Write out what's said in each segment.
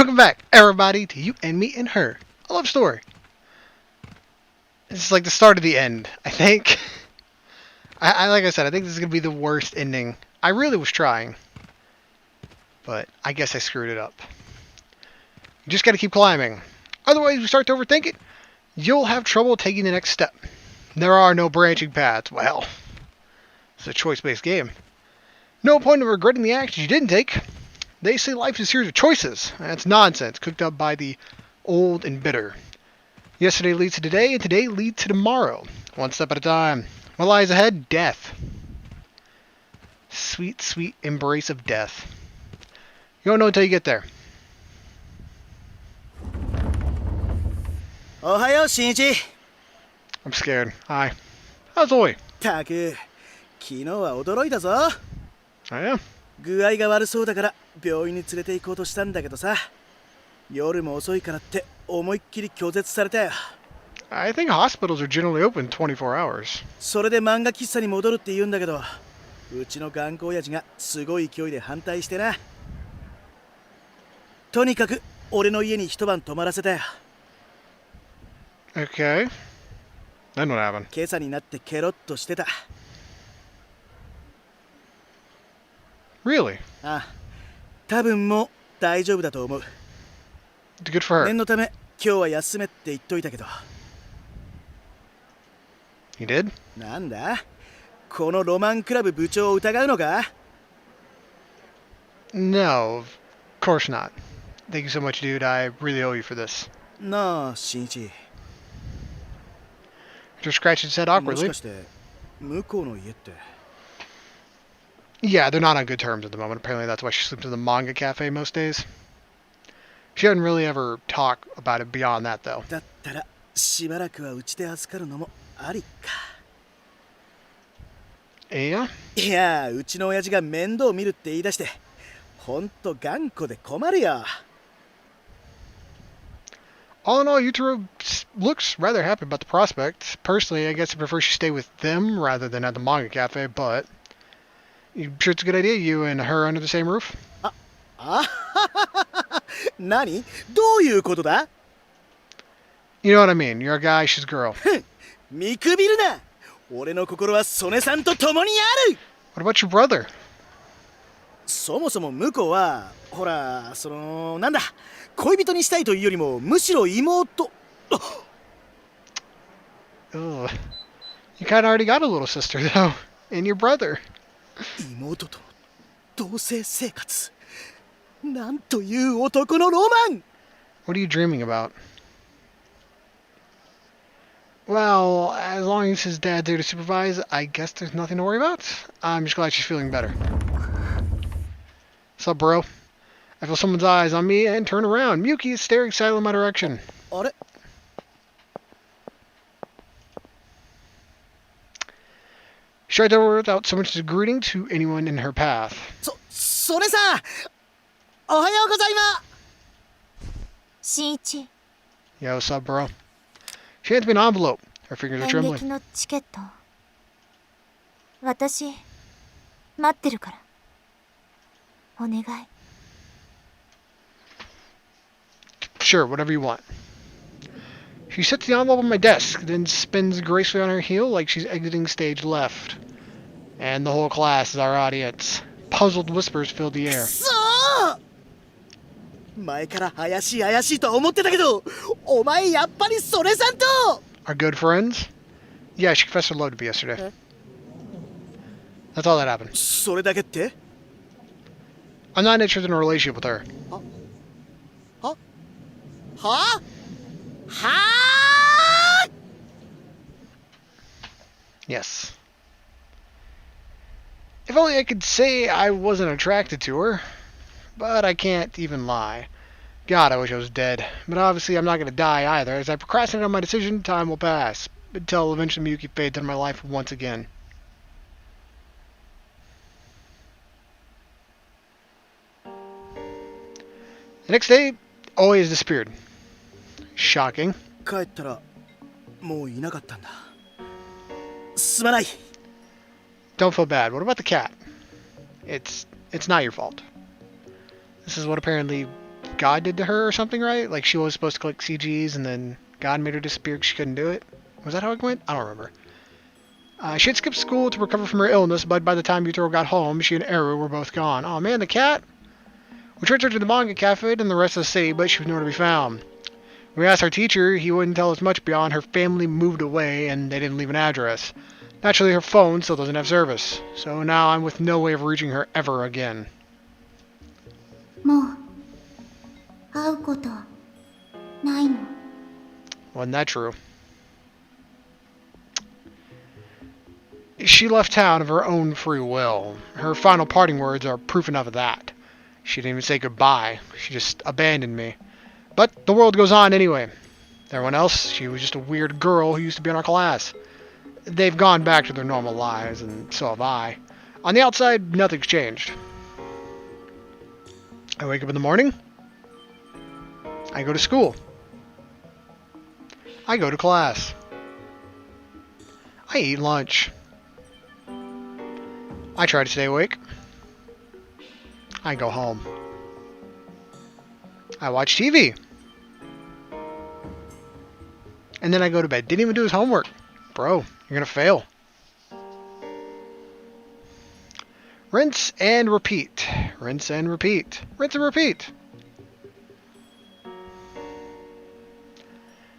Welcome back, everybody, to You and Me and Her, a love story. It's like the start of the end, I think. Like I said, I think this is going to be the worst ending. I really was trying, but I guess I screwed it up. You just got to keep climbing. Otherwise, you start to overthink it, you'll have trouble taking the next step. There are no branching paths. Well, it's a choice-based game. No point in regretting the actions you didn't take. They say life is a series of choices. That's nonsense, cooked up by the old and bitter. Yesterday leads to today, and today leads to tomorrow. One step at a time. What lies ahead? Death. Sweet, sweet embrace of death. You won't know until you get there. Ohayo, Shinichi. I'm scared. Hi. How's Oi? たく、昨日は驚いたぞ。I am. 具合が悪そうだから病院に連れて行こうとしたんだけどさ。夜も遅いからって思いっきり拒絶されたよ。I think hospitals are generally open 24 hours. それで漫画喫茶に戻るって言うんだけど、うちの頑固親父がすごい勢いで反対してな。とにかく俺の家に一晩泊まらせたよ。Okay. Then what happened? 今朝になってケロッとしてた。Really? ああ、多分もう大丈夫だと思う。Good for her. 念のため今日は休めって言っといたけど。He did? なんだ？このロマンクラブ部長を疑うのか？ No, of course not. Thank you so much, dude. I really owe you for this. なあ、新一。After scratching his head もし awkwardly. かして向こうの家って。Yeah, they're not on good terms at the moment. Apparently that's why she sleeps in the manga cafe most days. She doesn't really ever talk about it beyond that, though. だったらしばらくはうちで預かるのもありか。Yeah? いや、うちの親父が面倒見るって言い出して、ほんと頑固で困るよ。All in all, Yutaro looks rather happy about the prospect. Personally, I guess I prefer she stay with them rather than at the manga cafe, but... You sure it's a good idea, you and her under the same roof? 何？どういうことだ？ You know what I mean. You're a guy, she's a girl. 見くびるな。俺の心は曽根さんと共にある。 What about your brother? そもそも向こうは、ほら、なんだ、恋人にしたいというよりも、むしろ妹。Ugh. You kinda already got a little sister, though. And your brother. 妹と同棲生活。なんという男のロマン。 What are you dreaming about? Well, as long as his dad's there to supervise, I guess there's nothing to worry about. I'm just glad she's feeling better. What's up, bro? I feel someone's eyes on me and turn around. Miyuki is staring silently in my direction. あれ？ She tried over without so much as a greeting to anyone in her path. それさん、おはようございます。新一。 Yeah, what's up, bro? She hands me an envelope. Her fingers are 演 trembling. 劇のチケット。私、待ってるから。お願い。Sure, whatever you want. She sets the envelope on my desk, then spins gracefully on her heel like she's exiting stage left. And the whole class is our audience. Puzzled whispers fill the air. そう！前から怪しいと思ってたけど、お前やっぱり曽根さんと。 Our good friends? Yeah, she confessed her love to me yesterday. That's all that happened. それだけって？ I'm not interested in a relationship with her. は？は？ Yes. If only I could say I wasn't attracted to her. But I can't even lie. God, I wish I was dead. But obviously I'm not going to die either. As I procrastinate on my decision, time will pass. Until eventually Miyuki fades out of my life once again. The next day, Oi has disappeared. Shocking. 帰ったらもういなかったんだ。すまない。 Don't feel bad. What about the cat? It's not your fault. This is what apparently God did to her or something, right? Like she was supposed to collect CGs and then God made her disappear because she couldn't do it. Was that how it went? I don't remember. She had skipped school to recover from her illness, but by the time Yutaro got home, she and Eru were both gone. Oh man, the cat? We transferred to the manga cafe and the rest of the city, but she was nowhere to be found. When we asked our teacher, he wouldn't tell us much beyond her family moved away and they didn't leave an address. Naturally, her phone still doesn't have service, so now I'm with no way of reaching her ever again. もう会うことないの。 Wasn't that true? She left town of her own free will. Her final parting words are proof enough of that. She didn't even say goodbye. She just abandoned me. But the world goes on anyway. Everyone else, she was just a weird girl who used to be in our class. They've gone back to their normal lives, and so have I. On the outside, nothing's changed. I wake up in the morning. I go to school. I go to class. I eat lunch. I try to stay awake. I go home. I watch TV. And then I go to bed. Didn't even do his homework. Bro, you're gonna fail. Rinse and repeat. Rinse and repeat. Rinse and repeat.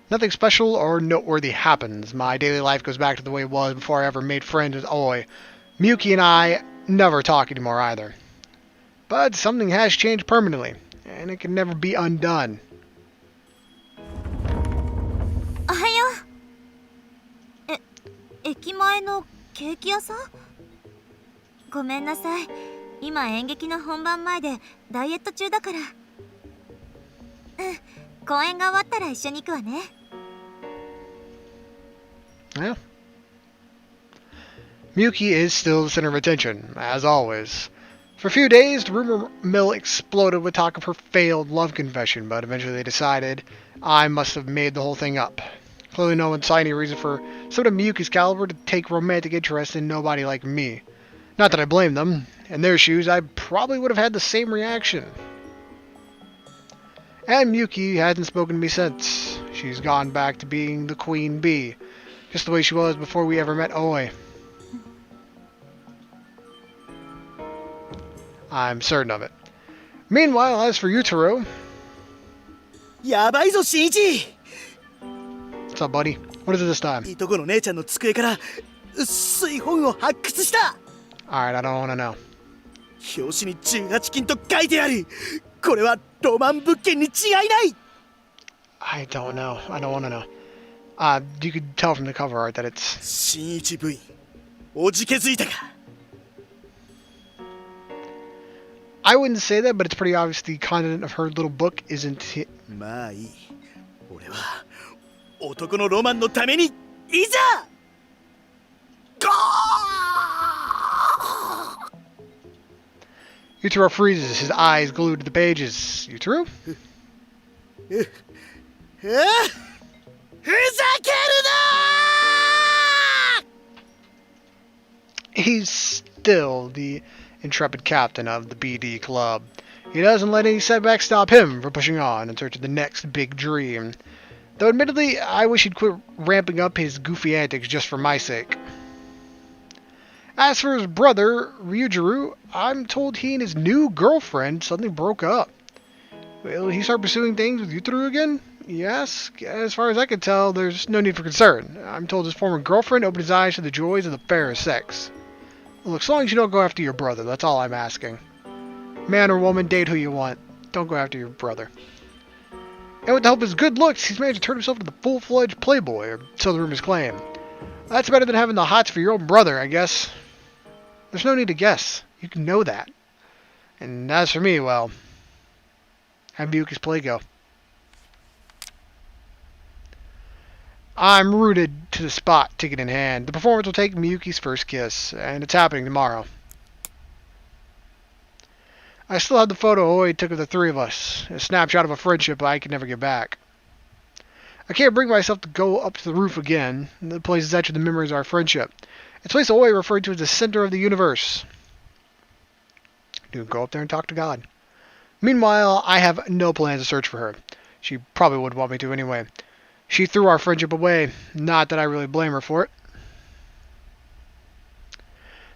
Nothing special or noteworthy happens. My daily life goes back to the way it was before I ever made friends with Oi. Miyuki and I never talk anymore either. But something has changed permanently, and it can never be undone. おはよう。駅前のケーキ屋さん？ごめんなさい。今演劇の本番前でダイエット中だから。公演が終わったら一緒に行くわね。Yeah. Miyuki is still the center of attention, as always. For a few days, the rumor mill exploded with talk of her failed love confession, but eventually they decided I must have made the whole thing up. Clearly no one saw any reason for someone of Miyuki's caliber to take romantic interest in nobody like me. Not that I blame them. In their shoes, I probably would have had the same reaction. And Miyuki hasn't spoken to me since. She's gone back to being the queen bee, just the way she was before we ever met Oi. I'm certain of it. Meanwhile, as for Yutaro... やばいぞ新一 What's up, buddy? What is it this time? いとこの姉ちゃんの机から薄い本を発掘した Alright, I don't want to know. 表紙に18金と書いてあるこれはロマン物件に違いない I don't know. I don't want to know. You could tell from the cover art that it's... 新一部員おじけづいたか I wouldn't say that, but it's pretty obvious the content of her little book isn't... まあいい俺は男のロマンのためにいざゴー Yutaro freezes, his eyes glued to the pages. Yutaro? ふざけるな He's still the intrepid captain of the BD club. He doesn't let any setbacks stop him from pushing on in search of the next big dream. Though admittedly, I wish he'd quit ramping up his goofy antics just for my sake. As for his brother, Ryujuru, I'm told he and his new girlfriend suddenly broke up. Will he start pursuing things with Yutaro again? Yes, as far as I can tell, there's no need for concern. I'm told his former girlfriend opened his eyes to the joys of the fairer sex. Look, as long as you don't go after your brother, that's all I'm asking. Man or woman, date who you want. Don't go after your brother. And with the help of his good looks, he's managed to turn himself into the full-fledged playboy, or so the rumors claim. That's better than having the hots for your own brother, I guess. There's no need to guess. You can know that. And as for me, well... have Miyuki's play go. I'm rooted to the spot, ticket in hand. The performance will take Miyuki's first kiss, and it's happening tomorrow. I still have the photo Oi took of the three of us, a snapshot of a friendship I could never get back. I can't bring myself to go up to the roof again. The place is etched with the memories of our friendship. It's a place Oi referred to as the center of the universe. You go up there and talk to God. Meanwhile, I have no plans to search for her. She probably wouldn't want me to anyway. She threw our friendship away. Not that I really blame her for it.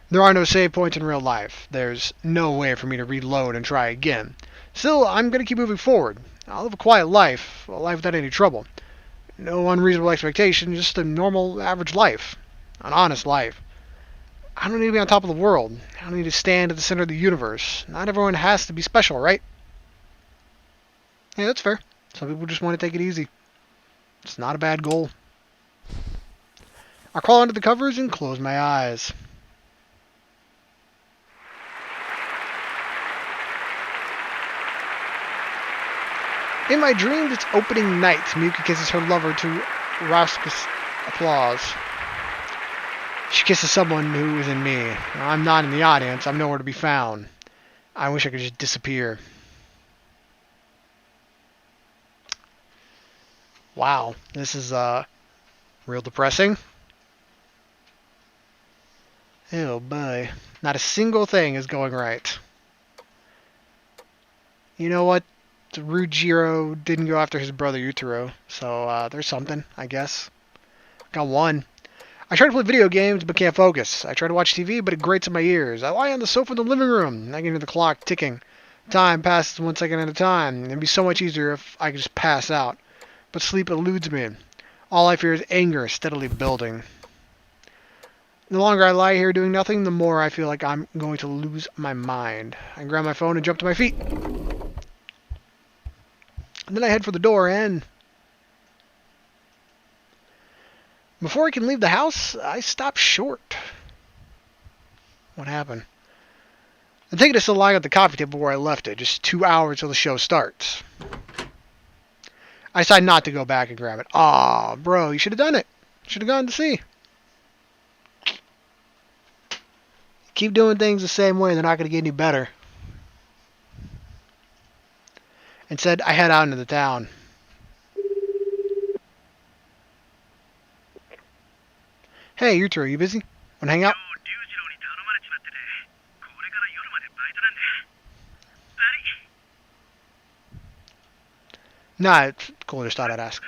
There are no save points in real life. There's no way for me to reload and try again. Still, I'm going to keep moving forward. I'll live a quiet life, a life without any trouble. No unreasonable expectation, just a normal, average life. An honest life. I don't need to be on top of the world. I don't need to stand at the center of the universe. Not everyone has to be special, right? Yeah, that's fair. Some people just want to take it easy. It's not a bad goal. I crawl under the covers and close my eyes. In my dreams, it's opening night. Miyuki kisses her lover to raucous applause. She kisses someone who isn't me. I'm not in the audience. I'm nowhere to be found. I wish I could just disappear. Wow, this is real depressing. Oh boy, not a single thing is going right. You know what? Rujiro didn't go after his brother Yutaro, so there's something, I guess. Got one. I try to play video games, but can't focus. I try to watch TV, but it grates in my ears. I lie on the sofa in the living room. I can hear the clock ticking. Time passes 1 second at a time. It'd be so much easier if I could just pass out. But sleep eludes me. All I fear is anger steadily building. The longer I lie here doing nothing, the more I feel like I'm going to lose my mind. I grab my phone and jump to my feet. And then I head for the door and... before I can leave the house, I stop short. What happened? The ticket is still lying at the coffee table where I left it, just 2 hours till the show starts. I decide not to go back and grab it. Aw, bro, you should have done it. Should have gone to see. Keep doing things the same way, they're not going to get any better. Instead, I head out into the town. Hey, Yutaro, you busy? Wanna hang out? Nah, it's cool, just thought I'd ask.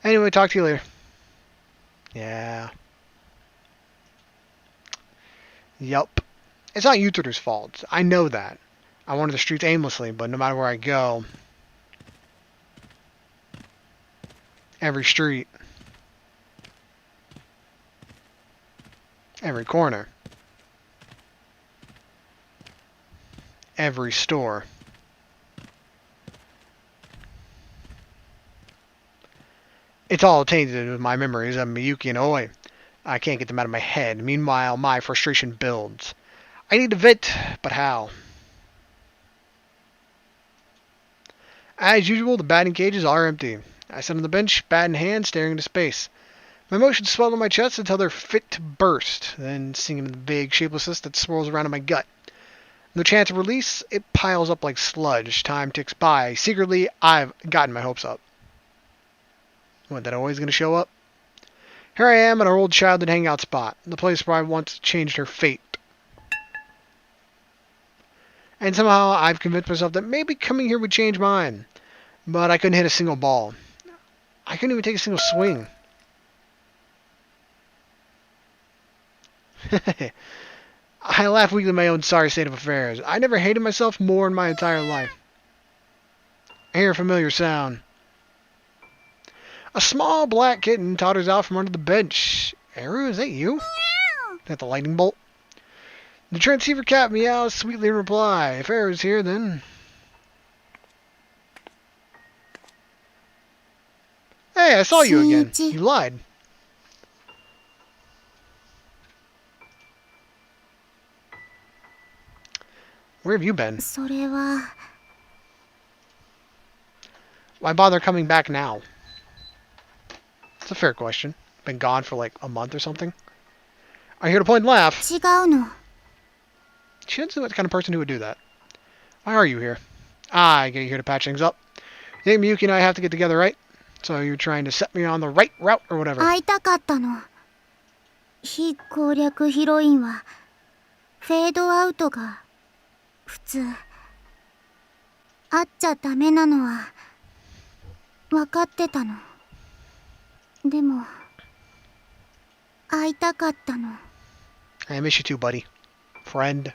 Anyway, talk to you later. Yeah. Yup. It's not Yutaro's fault. I know that. I wander the streets aimlessly, but no matter where I go, every street, every corner, every store, it's all tainted with my memories of Miyuki and Oi. I can't get them out of my head. Meanwhile, my frustration builds. I need to vent, but how? As usual, the batting cages are empty. I sit on the bench, bat in hand, staring into space. My emotions swell in my chest until they're fit to burst, then sink into the vague shapelessness that swirls around in my gut. No chance of release, it piles up like sludge. Time ticks by. Secretly, I've gotten my hopes up. What, that always going to show up? Here I am at our old childhood hangout spot, the place where I once changed her fate. And somehow I've convinced myself that maybe coming here would change mine. But I couldn't hit a single ball. I couldn't even take a single swing. I laugh weakly at my own sorry state of affairs. I never hated myself more in my entire life. I hear a familiar sound. A small black kitten totters out from under the bench. Eru, is that you? Is that the lightning bolt? The transceiver cat meows sweetly in reply. If Eru's here, then... Hey, I saw you again. Shinichi. You lied. Where have you been? それは Why bother coming back now? It's a fair question. Been gone for like a month or something. I'm here to point and laugh. 違うの。 She doesn't seem like the kind of person who would do that. Why are you here? Ah, I get you here to patch things up. You think Miyuki and I have to get together, right? So you're trying to set me on the right route or whatever. 会いたかったの。非攻略ヒロインはフェードアウトが普通会っちゃダメなのは分かってたの。でも会いたかったの。 I miss you too, buddy. Friend.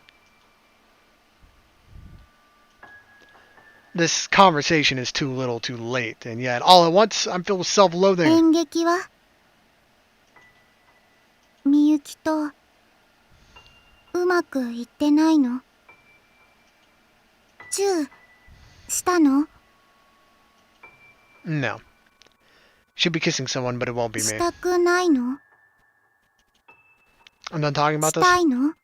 This conversation is too little too late, and yet all at once I'm filled with self-loathing. 演劇はみゆきとうまくいってないの？チューしたの？ No. Should be kissing someone, but it won't be し me. たくないの？ I'm done talking し about た this. いの？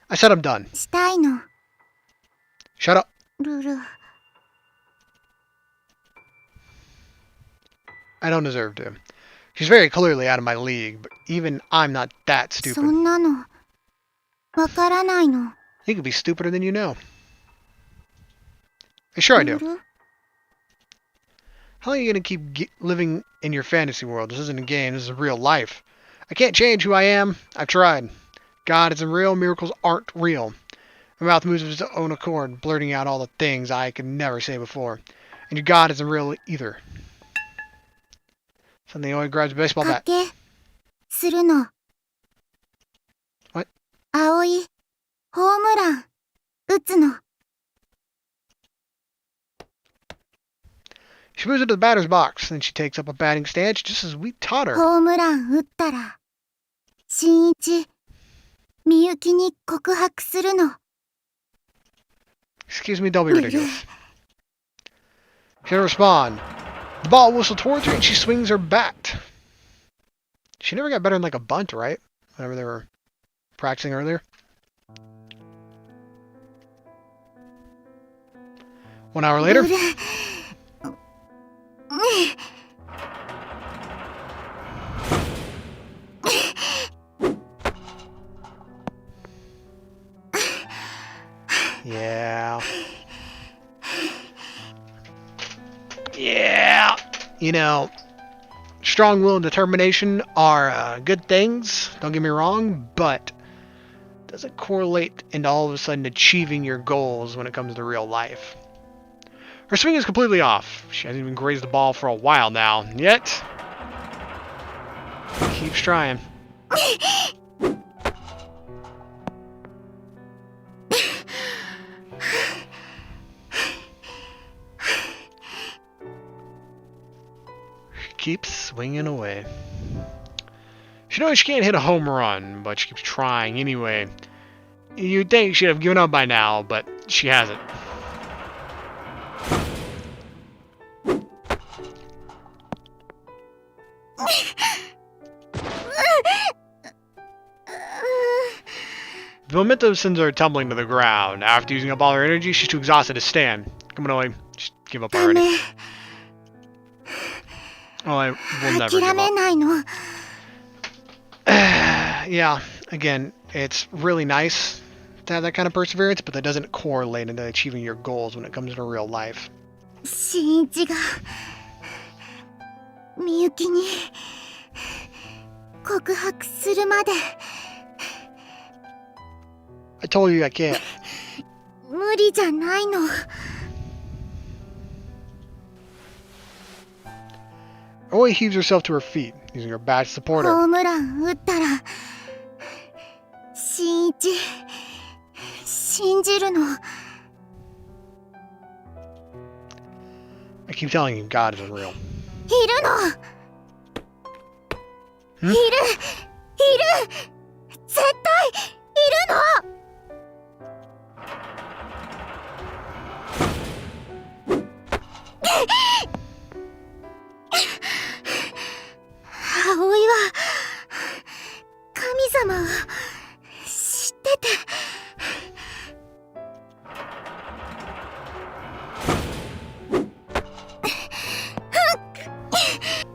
I said I'm done. したいの。 Shut up. ルル。 I don't deserve to. She's very clearly out of my league, but even I'm not that そ stupid. んなのわからないの。 You could be stupider than you know. Sure I ル do. ル。 How long are you gonna keep living in your fantasy world? This isn't a game, this is real life. I can't change who I am. I've tried. God isn't real, miracles aren't real. My mouth moves of its own accord, blurting out all the things I could never say before. And your God isn't real either. Suddenly Oi grabs a baseball 賭 bat. けするの。 What? 葵ホームラン打つの。 She moves into the batter's box, then she takes up a batting stance just as we taught her. ホームラン打ったら新一みゆきに告白するの。 Excuse me, don't be ridiculous. She doesn't respond. The ball whistled towards her and she swings her bat. She never got better than like a bunt, right? Whenever they were practicing earlier. 1 hour later. ルル。Yeah. Yeah. You know, strong will and determination are good things, don't get me wrong, but doesn't correlate into all of a sudden achieving your goals when it comes to real life. Her swing is completely off. She hasn't even grazed the ball for a while now, yet keeps trying. Keeps swinging away. She knows she can't hit a home run, but she keeps trying anyway. You'd think she'd have given up by now, but she hasn't. The momentum sends her tumbling to the ground. After using up all her energy, she's too exhausted to stand. Come on, Ollie. Just give up ダ already. メ。 Oh, I will never give 諦め up. ないの。 Yeah, again, it's really nice to have that kind of perseverance, but that doesn't correlate into achieving your goals when it comes to real life. 新一がみゆきに告白するまで I told you I can't. 無理じゃないの。 Oi heaves herself to her feet, using her bat to support ホ her. ームラン打ったら新一信じるの。 I keep telling you, God isn't real. いるの。いる絶対いるの。 葵は神様を知ってて。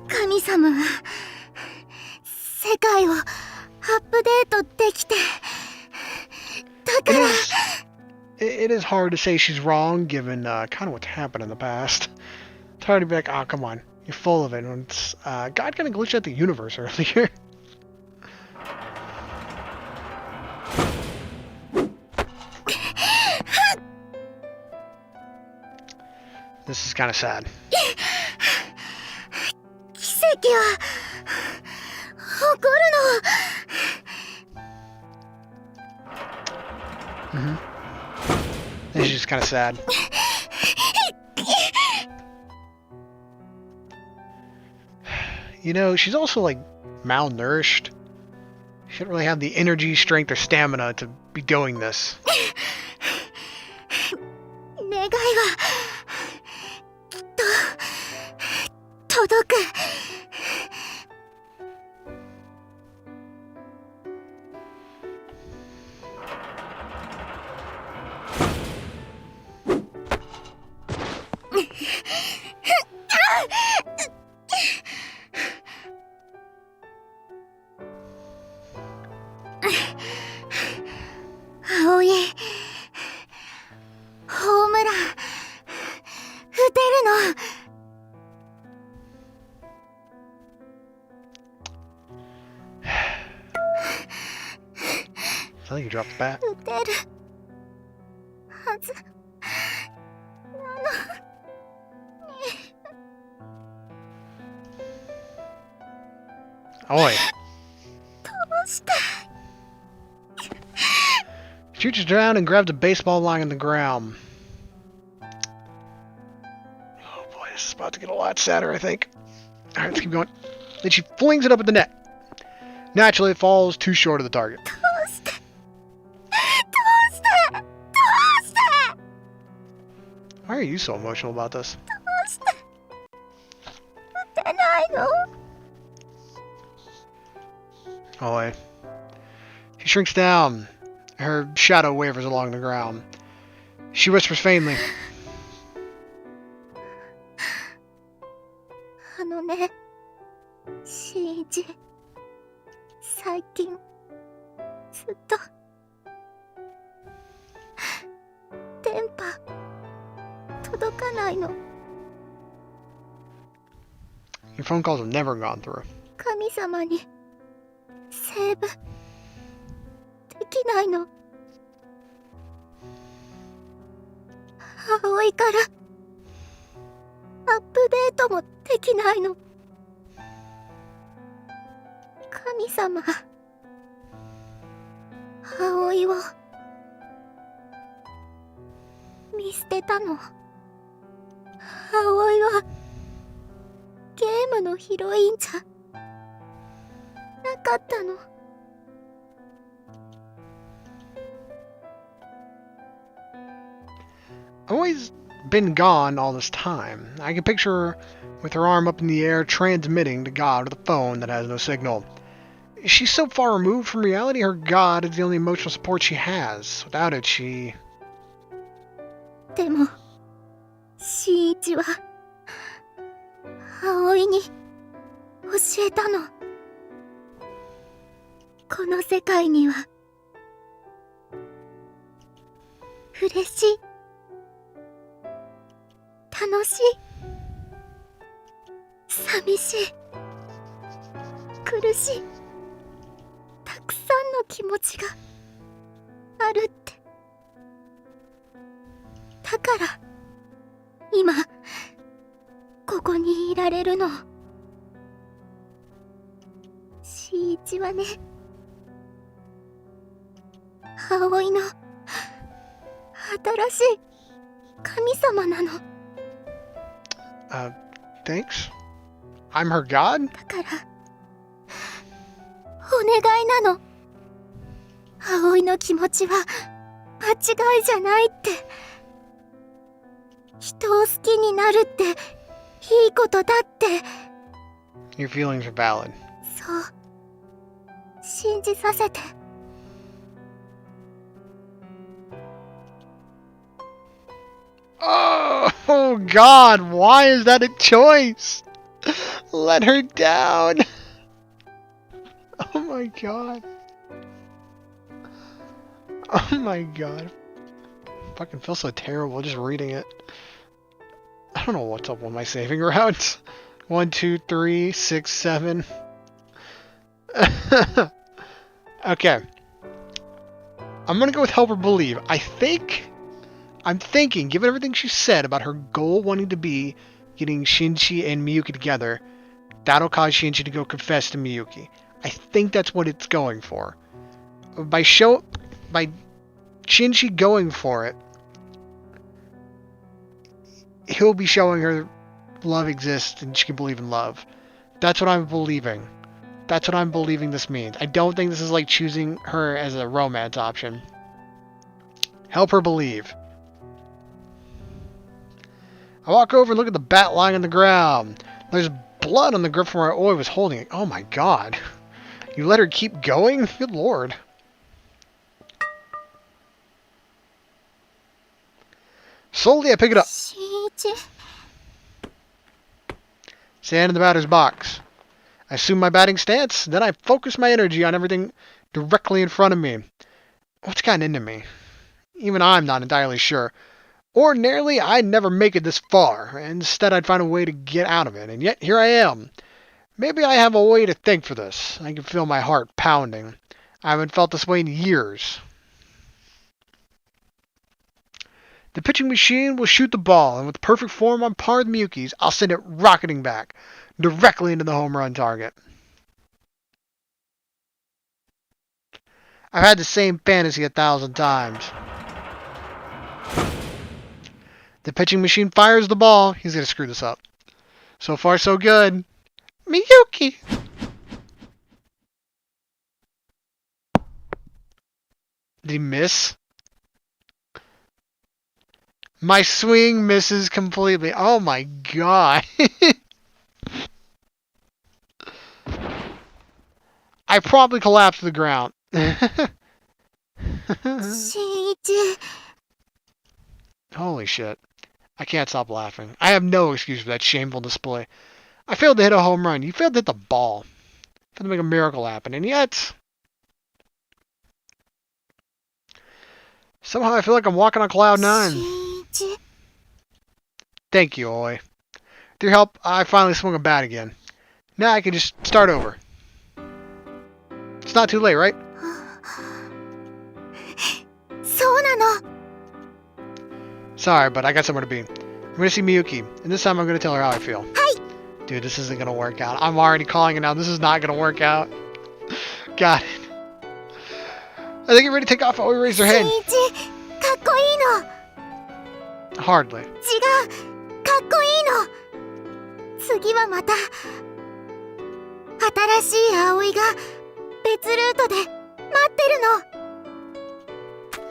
神様は世界をアップデートできて、だから It is hard to say she's wrong, given kind of what's happened in the past. It's hard to be like, oh, come on, you're full of it. And it's, God kind of glitched out the universe earlier. This is kind of sad. 奇跡は起こるの。This is just kind of sad. You know, she's also like malnourished. She doesn't really have the energy, strength, or stamina to be doing this. 願いはきっと届く。葵、ホームラン打てるの。I think you dropped the bat. 打てるはずなのに。 Oi. どうして。 She reaches down and grabs a baseball lying on the ground. Oh boy, this is about to get a lot sadder, I think. Alright, let's keep going. Then she flings it up at the net. Naturally, it falls too short of the target. どうしてどうして Why are you so emotional about this? どうして打てないの。 Oi. She shrinks down. Her shadow wavers along the ground. She whispers faintly. あのね、新一、最近ずっと電波届かないの。 Your phone calls have never gone through. 神様にセーブできないの。葵からアップデートもできないの。神様、葵を見捨てたの。葵はゲームのヒロインじゃなかったの。 Always been gone all this time. I can picture her with her arm up in the air transmitting to God with a phone that has no signal. She's so far removed from reality, her God is the only emotional support she has. Without it, she... でも、新一は葵に教えたの。この世界には嬉しい、楽しい、寂しい、苦しい、たくさんの気持ちがあるって。だから今ここにいられるの。新一はね、葵の新しい神様なの。Thanks? I'm her god? だからお願いなの。葵の気持ちは間違いじゃないって。人を好きになるっていいことだって。 Your feelings are valid. そう信じさせて。 Oh God, why is that a choice? Let her down. Oh my God. Oh my God. I fucking feel so terrible just reading it. I don't know what's up with my saving routes. 1, 2, 3, 6, 7. Okay. I'm gonna go with help or believe. I think I'm thinking, given everything she said about her goal wanting to be getting Shinichi and Miyuki together, that'll cause Shinichi to go confess to Miyuki. I think that's what it's going for. By Shinichi going for it, he'll be showing her love exists and she can believe in love. That's what I'm believing. That's what I'm believing this means. I don't think this is like choosing her as a romance option. Help her believe. I walk over and look at the bat lying on the ground. There's blood on the grip from where Oi was holding it. Oh my god. You let her keep going? Good lord. Slowly I pick it up. Stand in the batter's box. I assume my batting stance, then I focus my energy on everything directly in front of me. What's gotten into me? Even I'm not entirely sure. Ordinarily, I'd never make it this far. Instead, I'd find a way to get out of it, and yet here I am. Maybe I have a way to thank for this. I can feel my heart pounding. I haven't felt this way in years. The pitching machine will shoot the ball, and with perfect form on par with Miyuki's, I'll send it rocketing back, directly into the home run target. I've had the same fantasy 1,000 times. The pitching machine fires the ball. He's going to screw this up. So far, so good. Miyuki! Did he miss? My swing misses completely. Oh my god. I probably collapsed to the ground. Holy shit. I can't stop laughing. I have no excuse for that shameful display. I failed to hit a home run. You failed to hit the ball. Failed to make a miracle happen. And yet... somehow I feel like I'm walking on cloud 9. Thank you, Oi. With your help, I finally swung a bat again. Now I can just start over. It's not too late, right? Sorry, but I got somewhere to be. I'm going to see Miyuki, and this time I'm going to tell her how I feel. Dude, this isn't going to work out. I'm already calling it now. This is not going to work out. Got it. I think you're ready to take off. Oi raised her hand. Hardly.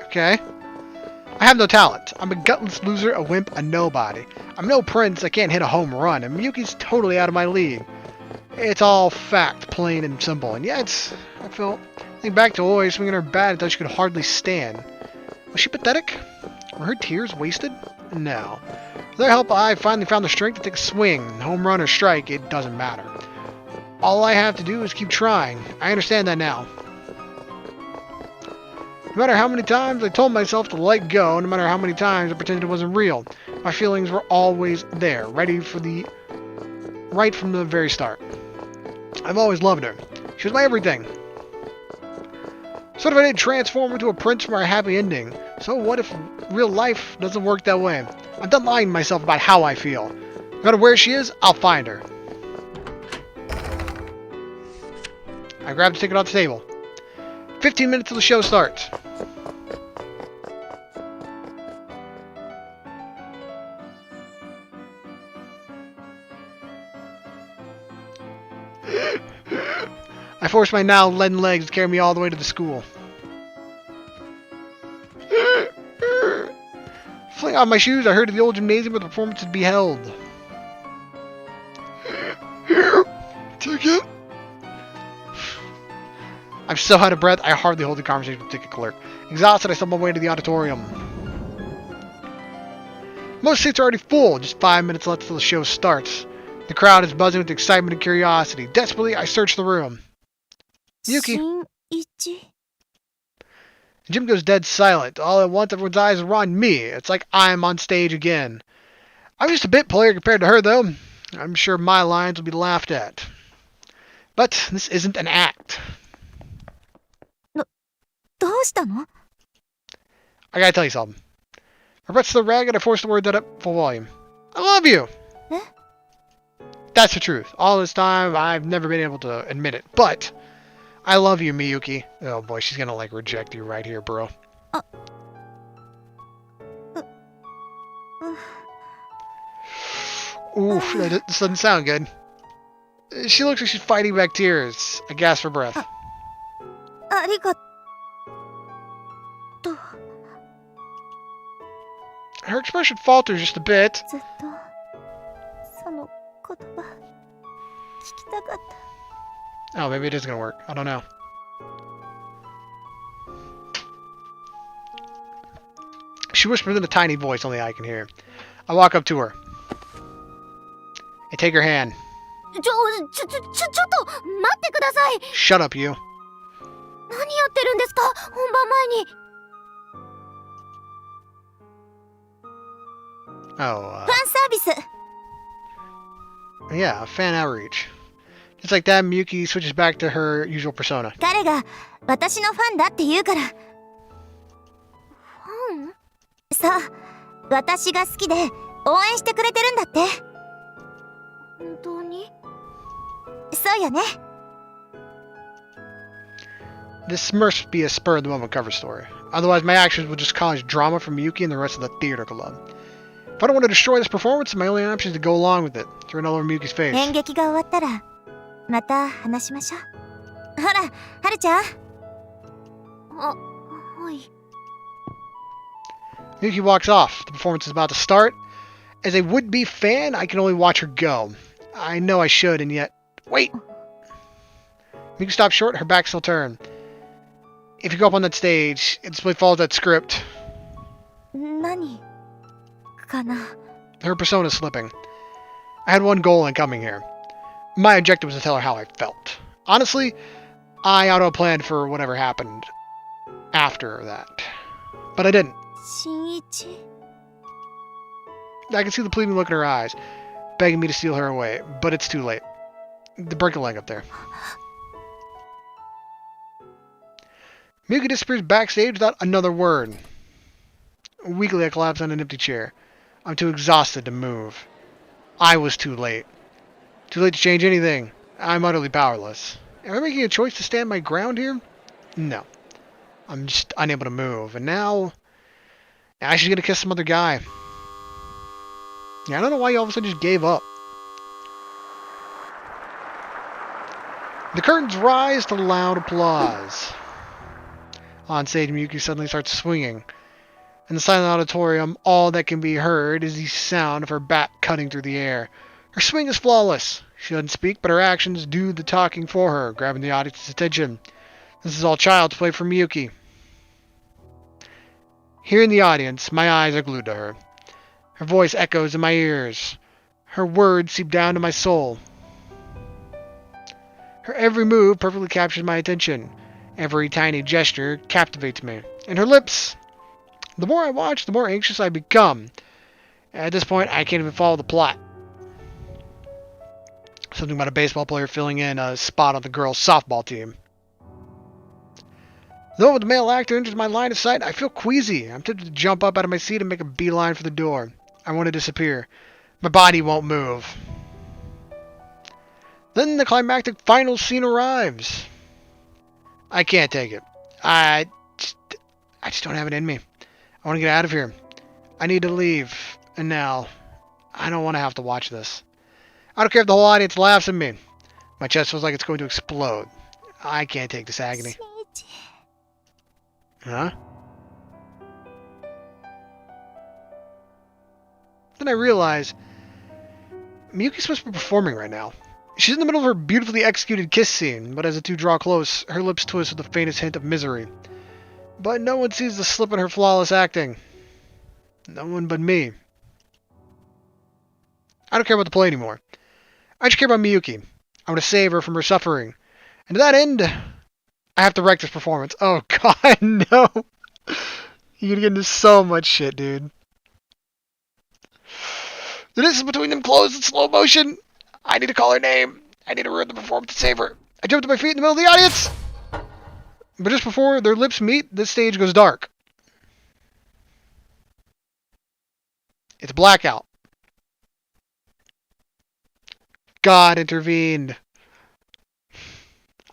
Okay. I have no talent. I'm a gutless loser, a wimp, a nobody. I'm no prince, I can't hit a home run, and Miyuki's totally out of my league. It's all fact, plain and simple, and yet, I think back to Oi swinging her bat until she could hardly stand. Was she pathetic? Were her tears wasted? No. With their help, I finally found the strength to take a swing. Home run or strike, it doesn't matter. All I have to do is keep trying. I understand that now. No matter how many times I told myself to let go, no matter how many times I pretended it wasn't real, my feelings were always there, right from the very start. I've always loved her. She was my everything. So what if I did transform into a prince for a happy ending? So what if real life doesn't work that way? I'm done lying to myself about how I feel. No matter where she is, I'll find her. I grabbed the ticket off the table. 15 minutes till the show starts. I forced my now leaden legs to carry me all the way to the school. Fling off my shoes, I hurried to the old gymnasium where the performance would be held. Ticket? I'm so out of breath, I hardly hold the conversation with the ticket clerk. Exhausted, I stumbled my way to the auditorium. Most seats are already full, just 5 minutes left till the show starts. The crowd is buzzing with excitement and curiosity. Desperately, I search the room. Miyuki. The gym goes dead silent. All at once, everyone's eyes are on me. It's like I'm on stage again. I'm just a bit player compared to her, though. I'm sure my lines will be laughed at. But this isn't an act. I gotta tell you something. My breath's still ragged, I forced the words out at full volume. I love you! Eh? That's the truth. All this time, I've never been able to admit it, but I love you, Miyuki. Oh boy, she's gonna like reject you right here, bro. Oof, this doesn't sound good. She looks like she's fighting back tears. I gasp for breath. ありがとう。 Her expression falters just a bit. ずっとその言葉聞きたかった。 Oh, maybe it is gonna work. I don't know. She whispers in a tiny voice only I can hear. I walk up to her. I take her hand. ちょっと待ってください。 Shut up, you. 何やってるんですか、本番前に。 Oh, ファンサービス。 yeah, fan outreach. Just like that, Miyuki switches back to her usual persona. 彼が私のファンだって言うから。ファン？そう、私が好きで応援してくれてるんだって。本当に？そうよね。 This must be a spur-of-the-moment cover story. Otherwise, my actions will just cause drama for Miyuki and the rest of the theater club. If I don't want to destroy this performance, my only option is to go along with it. Turn all over Miyuki's face. 演劇が終わったらまた話しましょう。ほら、はるちゃん。はい。 Miyuki walks off. The performance is about to start. As a would-be fan, I can only watch her go. I know I should, and yet... Wait! Miyuki stops short, her back still turned. If you go up on that stage, it simply follows that script. 何かな。 Her persona is slipping. I had one goal in coming here. My objective was to tell her how I felt. Honestly, I auto-planned for whatever happened after that. But I didn't. 新一。 I can see the pleading look in her eyes, begging me to steal her away, but it's too late. Break a leg up there. Miyuki disappears backstage without another word. Weakly, I collapse on an empty chair. I'm too exhausted to move. I was too late. Too late to change anything. I'm utterly powerless. Am I making a choice to stand my ground here? No. I'm just unable to move. And now she's gonna kiss some other guy. Yeah, I don't know why you all of a sudden just gave up. The curtains rise to loud applause. On stage, Miyuki suddenly starts swinging. In the silent auditorium, all that can be heard is the sound of her bat cutting through the air. Her swing is flawless. She doesn't speak, but her actions do the talking for her, grabbing the audience's attention. This is all child's play for Miyuki. Here in the audience, my eyes are glued to her. Her voice echoes in my ears. Her words seep down to my soul. Her every move perfectly captures my attention. Every tiny gesture captivates me. And her lips... The more I watch, the more anxious I become. At this point, I can't even follow the plot. Something about a baseball player filling in a spot on the girls' softball team. The moment the male actor enters my line of sight, I feel queasy. I'm tempted to jump up out of my seat and make a beeline for the door. I want to disappear. My body won't move. Then the climactic final scene arrives. I can't take it. I just don't have it in me. I want to get out of here. I need to leave. And now, I don't want to have to watch this. I don't care if the whole audience laughs at me. My chest feels like it's going to explode. I can't take this agony. Huh? Then I realize Miyuki's supposed to be performing right now. She's in the middle of her beautifully executed kiss scene, but as the two draw close, her lips twist with the faintest hint of misery. But no one sees the slip in her flawless acting. No one but me. I don't care about the play anymore. I just care about Miyuki. I want to save her from her suffering. And to that end, I have to wreck this performance. Oh god, no! You're gonna get into so much shit, dude. The distance between them closed in slow motion. I need to call her name. I need to ruin the performance to save her. I jump to my feet in the middle of the audience! But just before their lips meet, this stage goes dark. It's blackout. God intervened.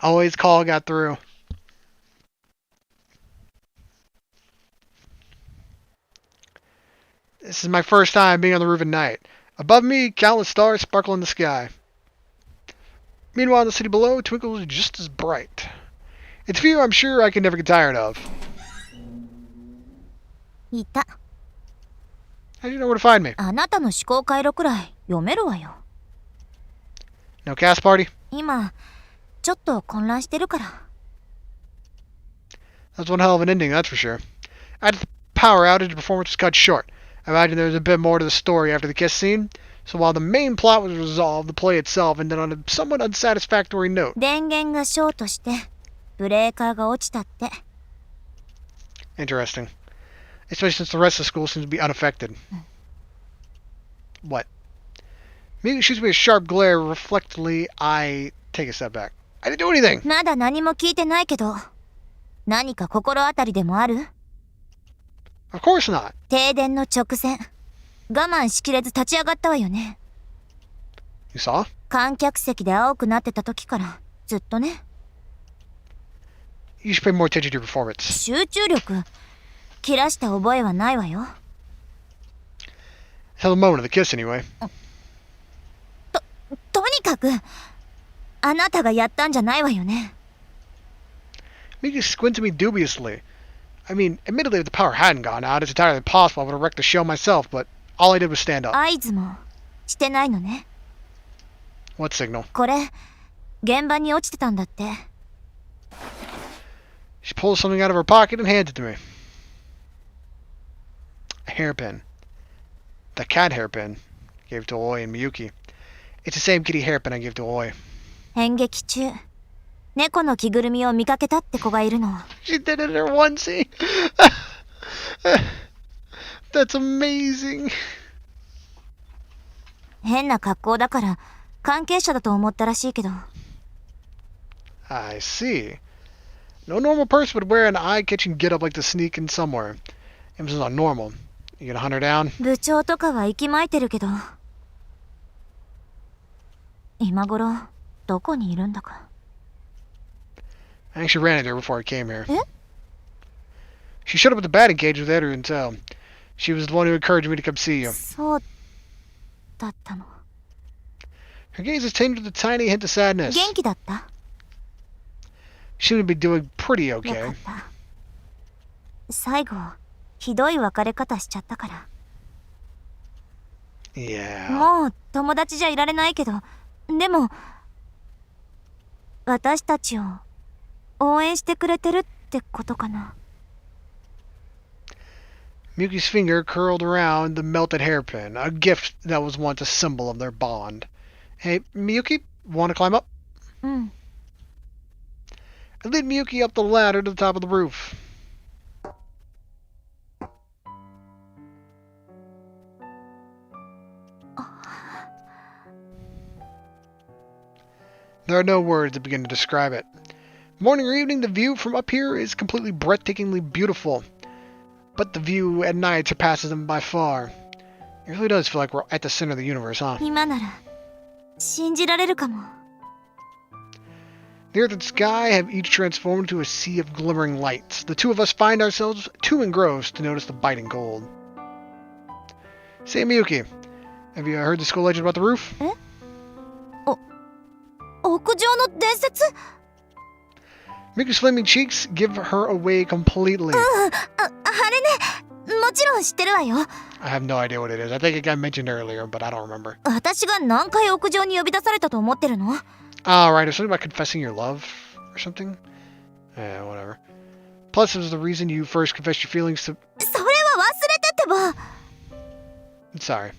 Always call got through. This is my first time being on the roof at night. Above me, countless stars sparkle in the sky. Meanwhile, the city below twinkles just as bright. It's a view I'm sure I can never get tired of. いた。 How do you know where to find me? あなたの思考回路くらい読めるわよ。 No cast party? 今、ちょっと混乱してるから。 That's one hell of an ending, that's for sure. After the power outage, the performance was cut short. I imagine there was a bit more to the story after the kiss scene, so while the main plot was resolved, the play itself ended on a somewhat unsatisfactory note. 電源がショートして、ブレーカーが落ちたって。 Interesting. Especially since the rest of the school seems to be unaffected. What? Miyuki shoots me a sharp glare. Reflectively, I take a step back. I didn't do anything! まだ何も聞いてないけど、何か心当たりでもある？ Of course not. 停電の直前、我慢しきれず立ち上がったわよね。 You saw? 観客席で青くなってた時からずっとね。 You should pay more attention to your performance. 集中力切らした覚えはないわよ。 Hell, the moment of the kiss, anyway. とにかくあなたがやったんじゃないわよね。 Miyuki squints at me dubiously. I mean, admittedly, if the power hadn't gone out, it's entirely possible I would have wrecked the show myself, but all I did was stand up. 合図もしてないのね。 What signal? これ現場に落ちてたんだって。 She pulls something out of her pocket and hands it to me. A hairpin. The cat hairpin. I gave to Oi and Miyuki. It's the same kitty hairpin I gave to Oi. 演劇中猫の着ぐるみを見かけたって子がいるの。 She did it in her onesie. That's amazing. 変な格好だから関係者だと思ったらしいけど。 I see. No normal person would wear an eye-catching get-up like to sneak in somewhere. It was not normal. You gonna hunt her down? 部長とかは息巻いてるけど、今頃どこにいるんだか。 I actually ran into her before I came here. え？ She showed up at the batting cage with Edgar and Tell. She was the one who encouraged me to come see you. そうだったの。 Her gaze is tinged with a tiny hint of sadness. 元気だった？ She would be doing pretty よか okay. った。最後ひどい別れ方しちゃったから。 Yeah. もう友達じゃいられないけど、でも私たちを応援してくれてるってことかな。 Miyuki's finger curled around the melted hairpin, a gift that was once a symbol of their bond. Hey, Miyuki, want to climb up? うん。 I lead Miyuki up the ladder to the top of the roof. There are no words that begin to describe it. Morning or evening, the view from up here is completely breathtakingly beautiful. But the view at night surpasses them by far. It really does feel like we're at the center of the universe, huh? 今なら信じられるかも。 The earth and sky have each transformed into a sea of glimmering lights. The two of us find ourselves too engrossed to notice the biting cold. Say, Miyuki, have you heard the school legend about the roof? え？屋上の伝説？ Miyuki's flaming cheeks give her away completely. あれね、もちろん知ってるわよ。 I have no idea what it is. I think it got mentioned earlier, but I don't remember. 私が何回屋上に呼び出されたと思ってるの？ Oh, right. It was something about confessing your love or something? Yeah, whatever. Plus, it was the reason you first confessed your feelings to... それは忘れてってば。 Sorry.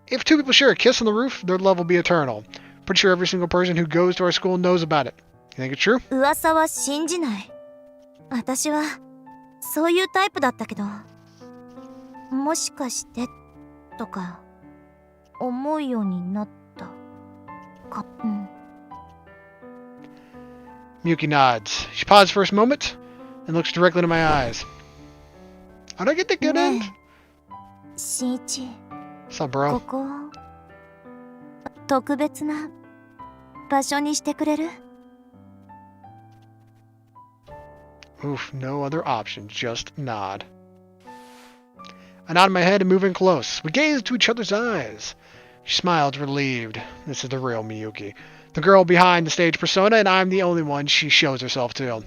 If two people share a kiss on the roof, their love will be eternal. Pretty sure every single person who goes to our school knows about it. You think it's true? 噂は信じない。私はそういうタイプだったけど、もしかしてとか思うようになったか。うん。 Miyuki nods. She pauses for a moment and looks directly into my eyes. How did I get the good end? ね新一、 What's up, こ bro? こを特別な場所にしてくれる？ Oof, no other option, just nod. I nodded my head and moved in close. We gazed into each other's eyes. She smiled, relieved. This is the real Miyuki. The girl behind the stage persona, and I'm the only one she shows herself to.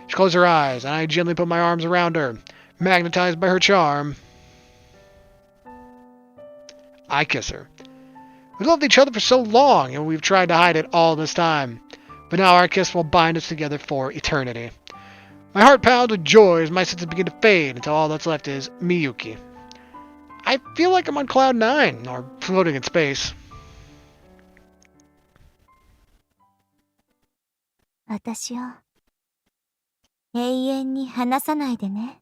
She closed her eyes, and I gently put my arms around her, magnetized by her charm. I kiss her. We loved each other for so long, and we've tried to hide it all this time. But now our kiss will bind us together for eternity. My heart pounds with joy as my senses begin to fade until all that's left is Miyuki. I feel like I'm on cloud 9, or floating in space. 私を永遠に離さないでね、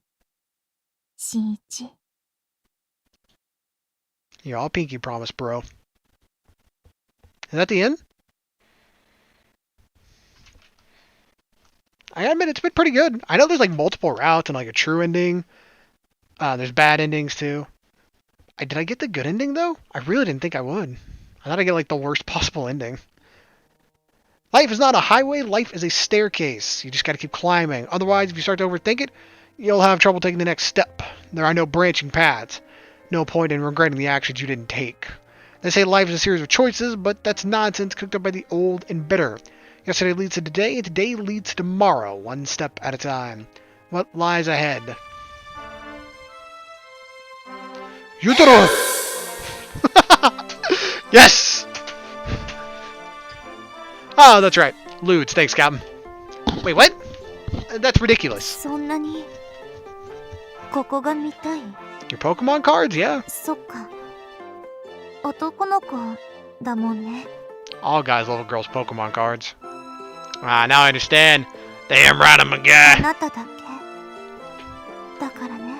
新一。 Yeah, I'll pinky promise, bro. Is that the end? I admit it's been pretty good. I know there's like multiple routes and like a true ending. There's bad endings too. Did I get the good ending though? I really didn't think I would. I thought I'd get like the worst possible ending. Life is not a highway, life is a staircase. You just gotta keep climbing. Otherwise, if you start to overthink it, you'll have trouble taking the next step. There are no branching paths. No point in regretting the actions you didn't take. They say life is a series of choices, but that's nonsense cooked up by the old and bitter. Yesterday leads to today, and today leads to tomorrow, one step at a time. What lies ahead? Yutaro! Yes! Oh, that's right. Lewds, thanks, Captain. Wait, what? That's ridiculous. そんなにここが見たい？ Your Pokemon cards? Yeah. そっか、男の子だもんね。 All guys love a girl's Pokemon cards. Ah, now I understand. Damn right I'm a あ guy. なただけだからね。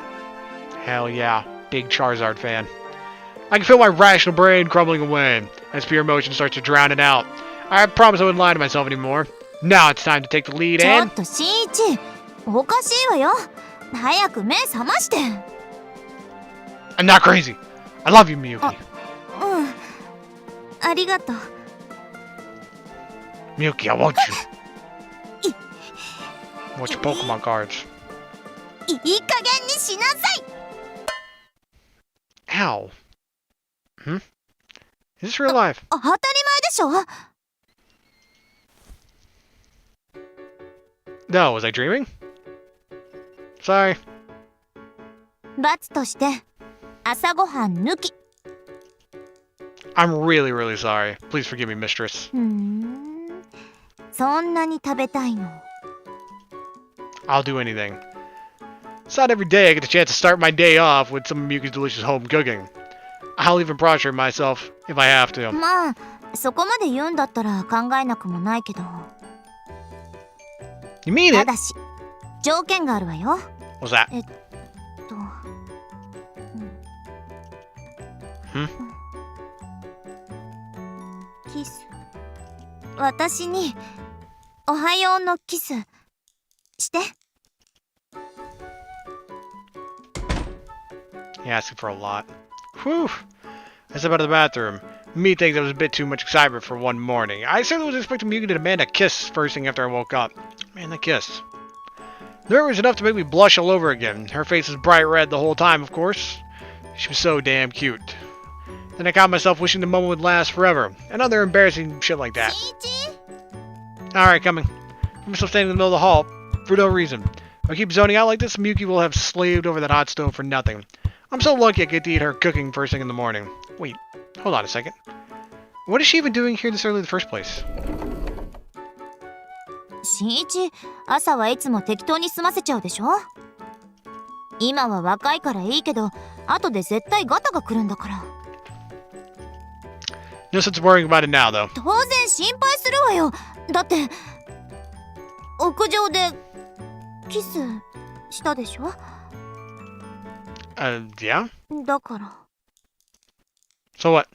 Hell yeah. Big Charizard fan. I can feel my rational brain crumbling away as fear emotion starts to drown it out. I promise I wouldn't lie to myself anymore. Now it's time to take the lead ちょっ and... と新一、おかしいわよ。早く目覚まして。 I'm not crazy. I love you, Miyuki. うん、ありがとう。 Miyuki, I want you. Want your Pokemon cards. いい加減にしなさい。 Ow. Hmm? Is this real life? 当たり前でしょ。 No, was I dreaming? Sorry. 罰として朝ごはん抜き。 I'm really, really sorry. Please forgive me, mistress. そんなに食べたいの？ I'll do anything. It's not every day I get the chance to start my day off with some of Miyuki's delicious home cooking. I'll even prostrate myself if I have to. まあ、そこまで言うんだったら考えなくもないけど。 You mean た it? だし、条件があるわよ。 What's that? と、Hmm? キス。私におはようのキスして。 You're asking for a lot. Whew. I stepped out of the bathroom. Me thinks that was a bit too much excitement for one morning. I certainly was expecting Miyuki to demand a kiss first thing after I woke up. Man, that kiss. There was enough to make me blush all over again. Her face was bright red the whole time, of course. She was so damn cute. Then I caught myself wishing the moment would last forever. Another embarrassing shit like that. 新一、 Alright, coming. I'm still standing in the middle of the hall for no reason. If I keep zoning out like this, Miyuki will have slaved over that hot stove for nothing. I'm so lucky I get to eat her cooking first thing in the morning. Wait, hold on a second. What is she even doing here this early in the first place? 新一、朝はいつも適当に済ませちゃうでしょ。今は若いからいいけど、後で絶対ガタが来るんだから。 No sense worrying about it now, though. 当然心配するわよ。だって屋上でキスしたでしょ。 Yeah? だから。 So what?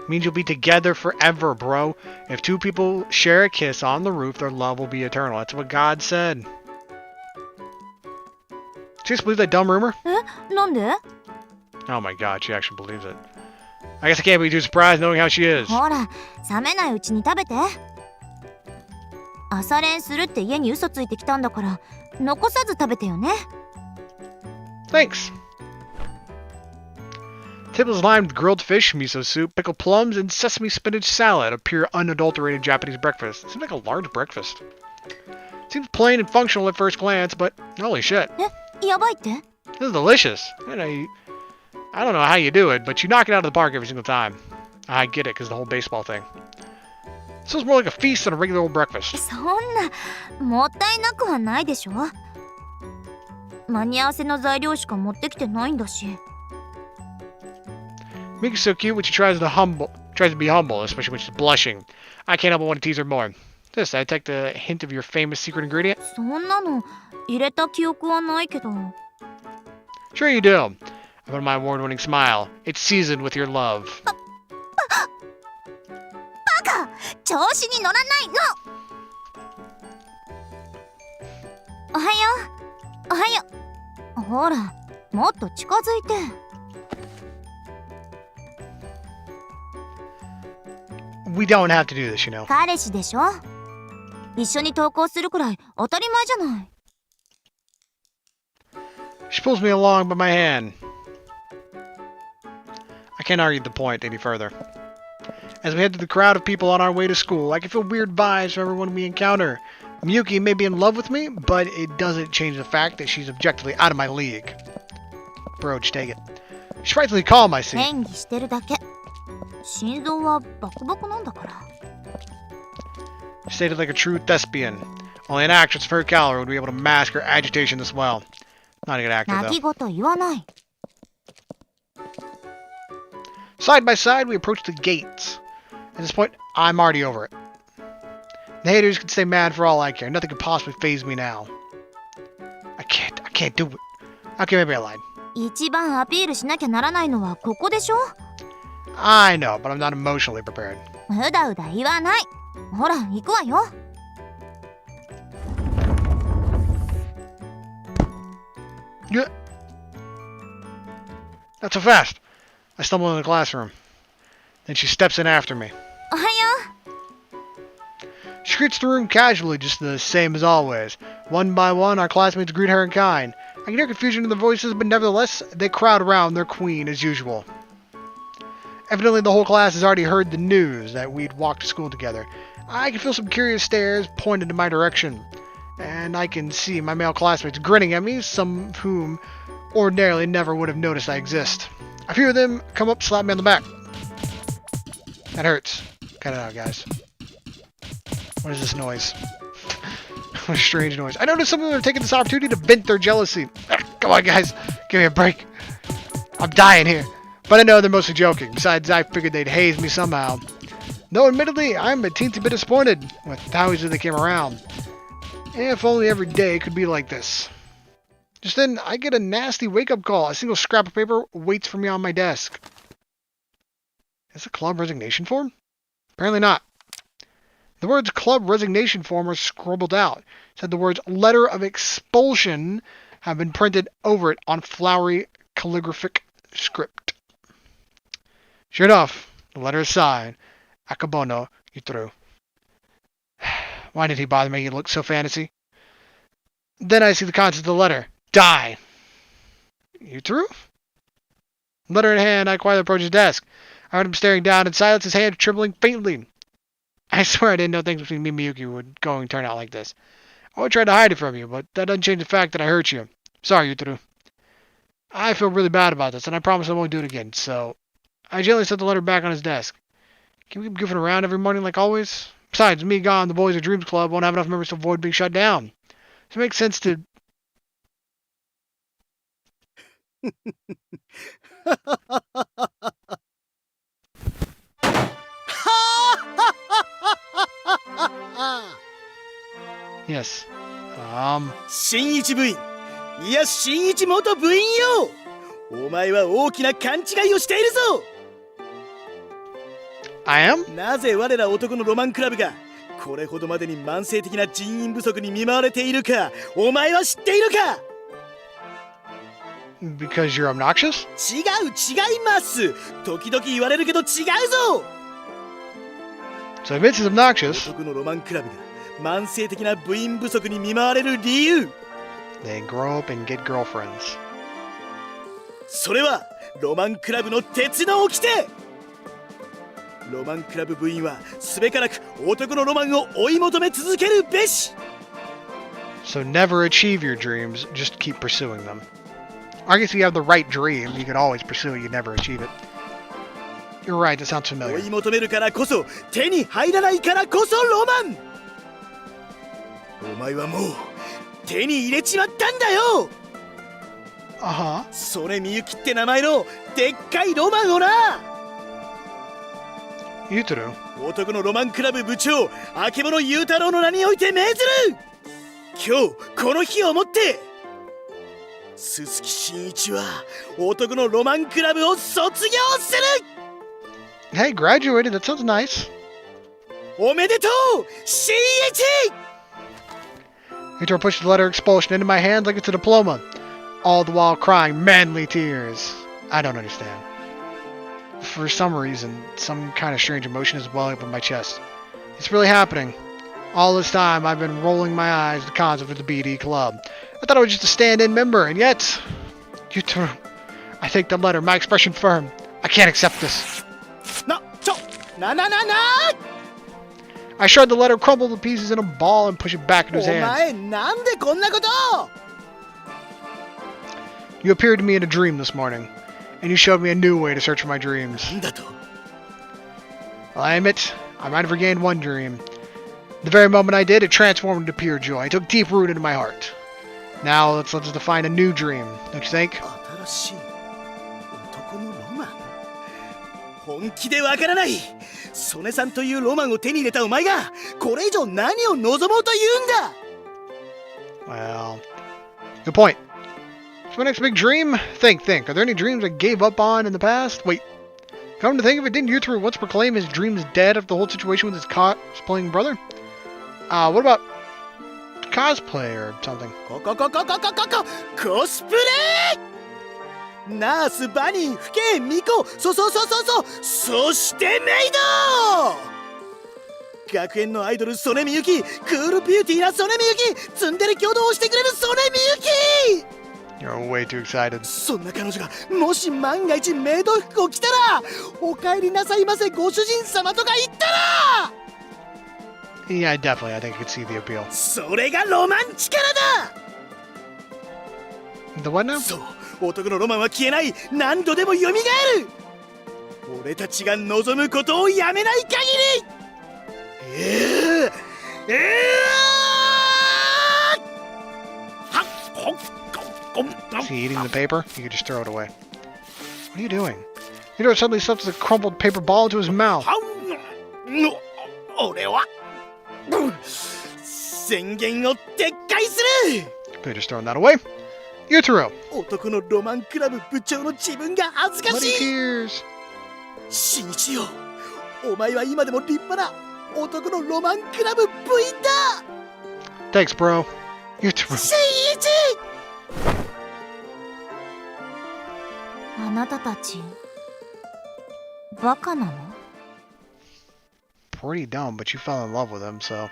Means you'll be together forever, bro. If two people share a kiss on the roof, their love will be eternal. That's what God said. Do you just believe that dumb rumor? え、なんで？ Oh my god, she actually believes it. I guess I can't be too surprised knowing how she is. ほら、冷めないうちに食べて。朝練するって家に嘘ついてきたんだから、残さず食べてよね。Thanks. Table is lined with grilled fish, miso soup, pickled plums, and sesame spinach salad, a pure unadulterated Japanese breakfast. Seems like a large breakfast. Seems plain and functional at first glance, but holy shit. え、やばいって？ This is delicious. You know, I don't know how you do it, but you knock it out of the park every single time. I get it, because the whole baseball thing. This is more like a feast than a regular old breakfast. そんな、もったいなくはないでしょ。間に合わせの材料しか持ってきてないんだし。Miyuki's so cute when she tries to be humble, especially when she's blushing. I can't help but want to tease her more. This, I detect a hint of your famous secret ingredient. そんなの入れた記憶はないけど。Sure you do. I put on my award-winning smile. It's seasoned with your love. バカ！調子に乗らないの！おはよう。おはよう。ほら、もっと近づいて。We don't have to do this, you know. 彼氏でしょ？一緒に登校するくらい当たり前じゃない。She pulls me along by my hand. I can't argue the point any further. As we head through the crowd of people on our way to school, I can feel weird vibes from everyone we encounter. Miyuki may be in love with me, but it doesn't change the fact that she's objectively out of my league. Broach, take it. She's frightfully calm, I see. 演技してるだけ。心臓はバクバクなんだから。She stated like a true thespian. Only an actress of her caliber would be able to mask her agitation this well. Not a good actor, 泣き though. 言言わない。Side by side, we approach the gates. At this point, I'm already over it. The haters can stay mad for all I care. Nothing could possibly faze me now. I can't do it. Okay, maybe I lied. 一番アピールしなきゃならないのはここでしょ。 I know, but I'm not emotionally prepared. うだうだ言わない。ほら、行くわよ。Yeah. Not so fast. I stumble in the classroom. Then she steps in after me. おはよ She greets the room casually, just the same as always. One by one, our classmates greet her in kind. I can hear confusion in their voices, but nevertheless, they crowd around their queen as usual. Evidently, the whole class has already heard the news that we'd walked to school together. I can feel some curious stares pointed in my direction. And I can see my male classmates grinning at me, some of whom ordinarily never would have noticed I exist. A few of them come up, slap me on the back. That hurts. Cut it out, guys. What is this noise? What a strange noise. I noticed some of them are taking this opportunity to vent their jealousy. Come on, guys. Give me a break. I'm dying here. But I know they're mostly joking. Besides, I figured they'd haze me somehow. Though admittedly, I'm a teensy bit disappointed with how easily they came around. If only every day could be like this. Just then, I get a nasty wake-up call. A single scrap of paper waits for me on my desk. Is this a club resignation form? Apparently not. The words club resignation form are scribbled out. It said the words letter of expulsion have been printed over it on flowery calligraphic script. Sure enough, the letter is signed. Akabono Yutru. Why did he bother making it look so fantasy? Then I see the contents of the letter. Die! Yutru? Letter in hand, I quietly approach his desk. I heard him staring down in silence, his hand trembling faintly. I swear I didn't know things between me and Miyuki would go and turn out like this. I would try to hide it from you, but that doesn't change the fact that I hurt you. Sorry, Yutru. I feel really bad about this, and I promise I won't do it again, so... I gently set the letter back on his desk. Can we keep goofing around every morning like always? Besides, me gone, the Boys of Dreams Club won't have enough members to avoid being shut down. So it makes sense to... Yes. 新一部員、いや新一元部員よ。お前は大きな勘違いをしているぞ。I am? なぜ我ら男のロマンクラブがこれほどまでに慢性的な人員不足に見舞われているか、お前は知っているか？ Because you're obnoxious? 違います。時々言われるけど違うぞ。 So admits he's obnoxious. 男のロマンクラブが慢性的な部員不足に見舞われる理由。 They grow up and get girlfriends. それはロマンクラブの鉄の掟。ロマンクラブ部員はすべからく男のロマンを追い求め続けるべし。 So never achieve your dreams, just keep pursuing them. I guess if you have the right dream, you could always pursue it, you never achieve it. You're right, that sounds 追 familiar. い求めるからこそ手に入らないからこそロマン。お前はもう手に入れちまったんだよ。 Uh-huh. それみゆきって名前のでっかいロマンをな。 Yutaro. 男のロマンクラブ部長あけぼのゆうたろうの名において命ずる。今日この日をもって鈴木真一は男のロマンクラブを卒業する。 Hey, graduated, that sounds nice. おめでとう真一。 Yutaro pushed the letter of expulsion into my hands like it's a diploma, all the while crying manly tears. I don't understand. For some reason, some kind of strange emotion is welling up in my chest. It's really happening. All this time, I've been rolling my eyes at the concept of the BD Club. I thought I was just a stand-in member, and yet... Yutaro, I take the letter, my expression firm. I can't accept this. な I shred the letter, crumble the pieces in a ball, and push it back into his お hands. 前なんでこんなこと。 You appeared to me in a dream this morning, and you showed me a new way to search for my dreams. なんだと。 Well, I admit, I might have regained one dream. The very moment I did, it transformed into pure joy. It took deep root into my heart. Now, let's define a new dream, don't you think? 新しい男のロマン。本気でわからない。曽根さんというロマンを手に入れたお前がこれ以上何を望もうと言うんだ。 Well, good point. So my next big dream? Think. Are there any dreams I gave up on in the past? Wait, come to think of it, didn't Yutaro once proclaim his dreams dead after the whole situation with his cosplaying brother? What about cosplay or something? コスプレ。ナース、バニー、フケイ、ミコ、そうそしてメイド。学園のアイドル曽根みゆき、クールビューティーな曽根みゆき、ツンデレ挙動をしてくれる曽根みゆき。 You're way too excited. そんな彼女がもし万が一メイド服を着たら、お帰りなさいませご主人様とか言ったら。 Yeah, definitely. I think I could see the appeal. それがロマン力だ。 The what now? そう、男のロマンは消えない。何度でも蘇る。俺たちが望むことをやめない限り。Is he eating the paper? You could just throw it away. What are you doing? Yutaro suddenly stuffs a crumpled paper ball into his mouth. 俺は宣言を撤回する。 Could have just thrown that away. Yutaro! 男のロマンクラブ部長の自分が恥ずか Bloody しい。 tears. 真一よ、お前は今でも立派な男のロマンクラブ部員だ。 Thanks, bro. Yutaro. 真一。あなたたちバカなの？ Pretty dumb, but you fell in love with him, so...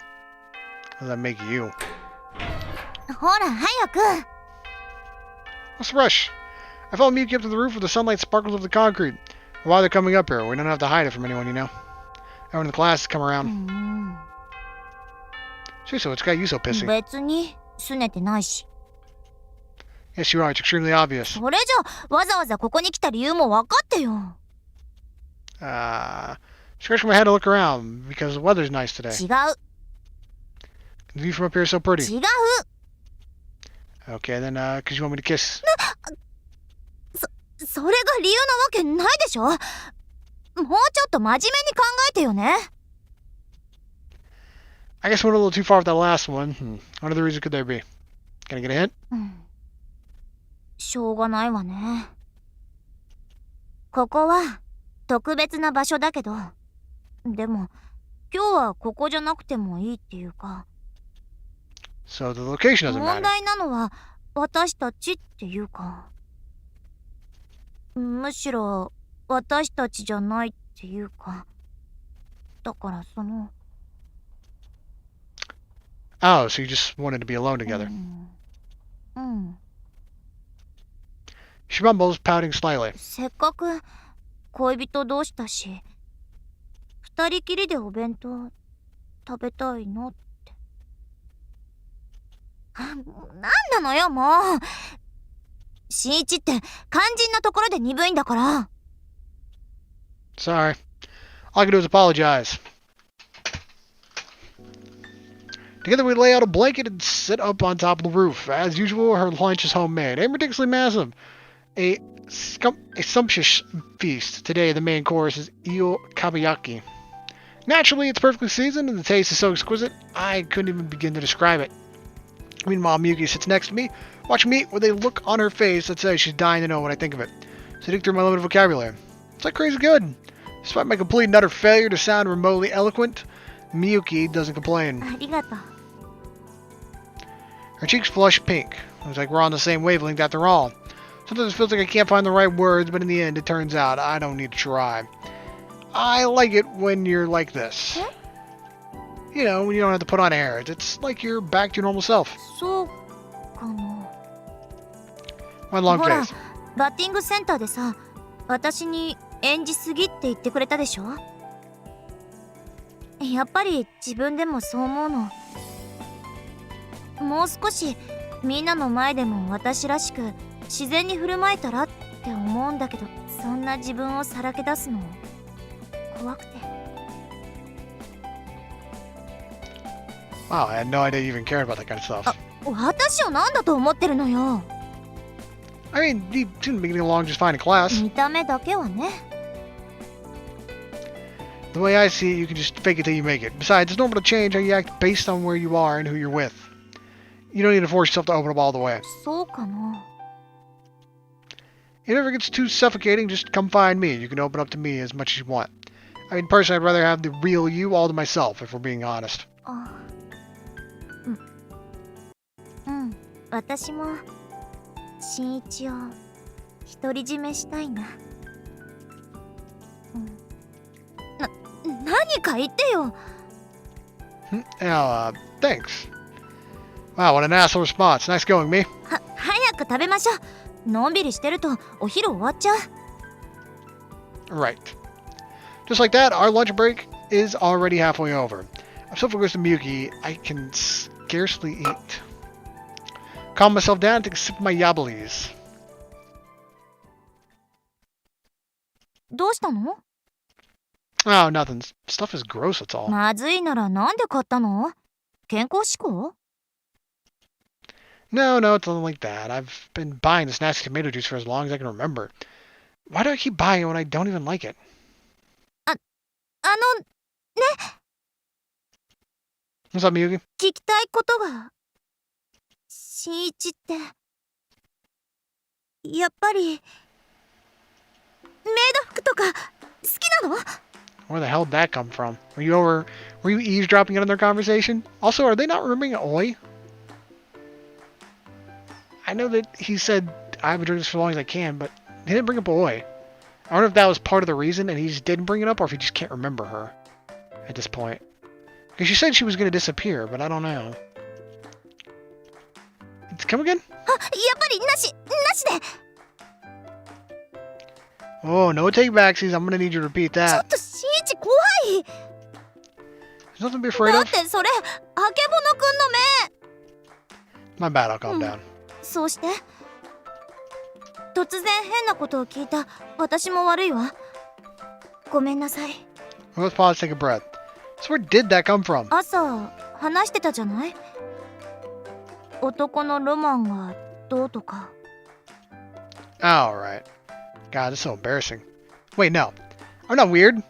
How does that make you? ほら早く。 What's the rush? I followed Miyuki up to the roof where the sunlight sparkles off the concrete. Why they're coming up here? We don't have to hide it from anyone, you know. Everyone in the class has come う around. ん、 Seriously, what's got you so pissy? 別に拗ねてないし。 Yes, you are. It's extremely obvious. それじゃわざわざここに来た理由も分かってよ。 Scratching my head to look around because the weather's nice today. 違う The view from up here is so pretty. 違う。 Okay, then, because you want me to kiss. それが理由なわけないでしょ。もうちょっと真面目に考えてよね。 I guess I went a little too far with that last one. What other reason could there be? Can I get a hint? うん、しょうがないわね。ここは特別な場所だけど、でも今日はここじゃなくてもいいっていうか、 So the location doesn't 問 matter. 題なのは私たちっていうか。むしろ私たちじゃないっていうか、だからその Oh, so you just wanted to be alone together. うん、 She mumbles, pouting slightly. せっかく恋人同士だし、二人きりでお弁当食べたいのって。なんなのよもう。新一って肝心なところで鈍いんだから。 Sorry. All I can do is apologize. Together we lay out a blanket and sit up on top of the roof. As usual, her lunch is homemade and ridiculously massive. A sumptuous feast. Today, the main course is eel kabayaki. Naturally, it's perfectly seasoned and the taste is so exquisite, I couldn't even begin to describe it. Meanwhile, Miyuki sits next to me, watching me with a look on her face that says she's dying to know what I think of it. Sitting through my limited vocabulary. It's like crazy good. Despite my complete and utter failure to sound remotely eloquent, Miyuki doesn't complain. ありがとう。 Her cheeks flush pink. Looks like we're on the same wavelength after all. Sometimes it feels like I can't find the right words, but in the end, it turns out I don't need to try. I like it when you're like this. You know, when you don't have to put on airs. It's like you're back to your normal self. そうかな。 My long ほら、 face. バッティングセンターでさ、私に演じすぎって言ってくれたでしょ。やっぱり自分でもそう思うの。もう少しみんなの前でも私らしく自然に振る舞えたらって思うんだけど、そんな自分をさらけ出すの怖くて。 Wow, I had no idea you even cared about that kind of stuff. 私を何だと思ってるのよ。 I mean, you seem to be getting along just fine in class. 見た目だけはね。 The way I see it, you can just fake it till you make it. Besides, it's normal to change how you act based on where you are and who you're with. You don't need to force yourself to open up all the way. そうかな。 If it ever gets too suffocating, just come find me. You can open up to me as much as you want. I mean, personally, I'd rather have the real you all to myself, if we're being honest. うん、私も新一を独り占めしたいな。何か言ってよ。 Yeah, thanks. Wow, what an asshole response. Nice going, me. 早く食べましょう。のんびりしてるとお昼終わっちゃう。 Right. Just like that, our lunch break is already halfway over. I'm so focused on Miyuki, I can scarcely eat. Calm myself down and take a sip of my yablies. どうしたの？ Oh, nothing. Stuff is gross, that's all. まずいならなんで買ったの？健康志向？ No, it's nothing like that. I've been buying this nasty tomato juice for as long as I can remember. Why do I keep buying it when I don't even like it? あのね、 What's up, Miyuki? 聞きたいことが。新一ってやっぱりメイド服とか好きなの？ Where the hell did that come from? Were you eavesdropping on their conversation? Also, are they not remembering Oi? I know that he said, I haven't drank this for as long as I can, but he didn't bring up Oi. I wonder if that was part of the reason and he just didn't bring it up, or if he just can't remember her at this point. Because she said she was going to disappear, but I don't know. Come again? やっぱりなしで。 Oh, no take backsies. I'm going to need you to repeat ちょ that. っと新一怖い。 There's nothing to be afraid だっ of. てそれあけぼのくんの目。 My bad, I'll calm down. そうして。突然変なことを聞いた私も悪いわ。ごめんなさい。 Well, let's pause, take a breath. So where did that come from? 朝話してたじゃない？男のロマンがどうとか。 Alright. God, this is so embarrassing. Wait, no. I'm not weird.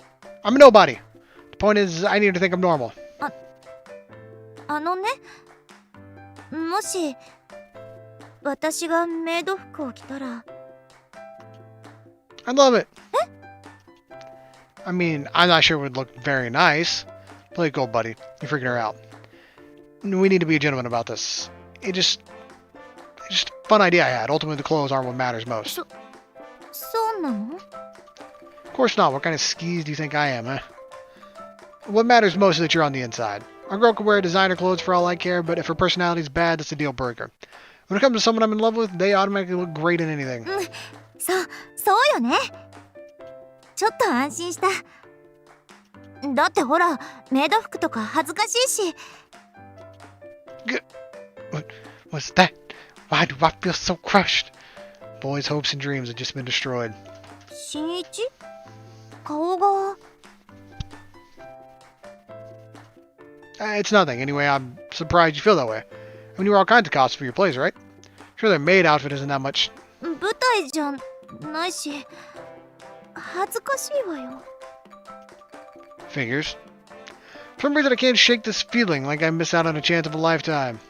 I'm a nobody. The point is, I need to think I'm normal. あのね、もし私がメイド服を着たら。 I love it. I mean, I'm not sure it would look very nice. Play it cool, buddy. You're freaking her out. We need to be a gentleman about this. It's just a fun idea I had. Ultimately, the clothes aren't what matters most. そうなの？ Of course not. What kind of skis do you think I am, huh? What matters most is that you're on the inside. Our girl can wear designer clothes for all I care, but if her personality's bad, that's a deal breaker. When it comes to someone I'm in love with, they automatically look great in anything. そうよね。ちょっと安心した。だってほら、メイド服とか恥ずかしいし。What's that? Why do I feel so crushed? Boys' hopes and dreams have just been destroyed. 新一？顔が。It's nothing. Anyway, I'm surprised you feel that way. I mean, you wear all kinds of costumes for your plays, right? Sure, their maid outfit isn't that much. 舞台じゃないし、恥ずかしいわよ。Figures. For some reason, I can't shake this feeling like I miss out on a chance of a lifetime.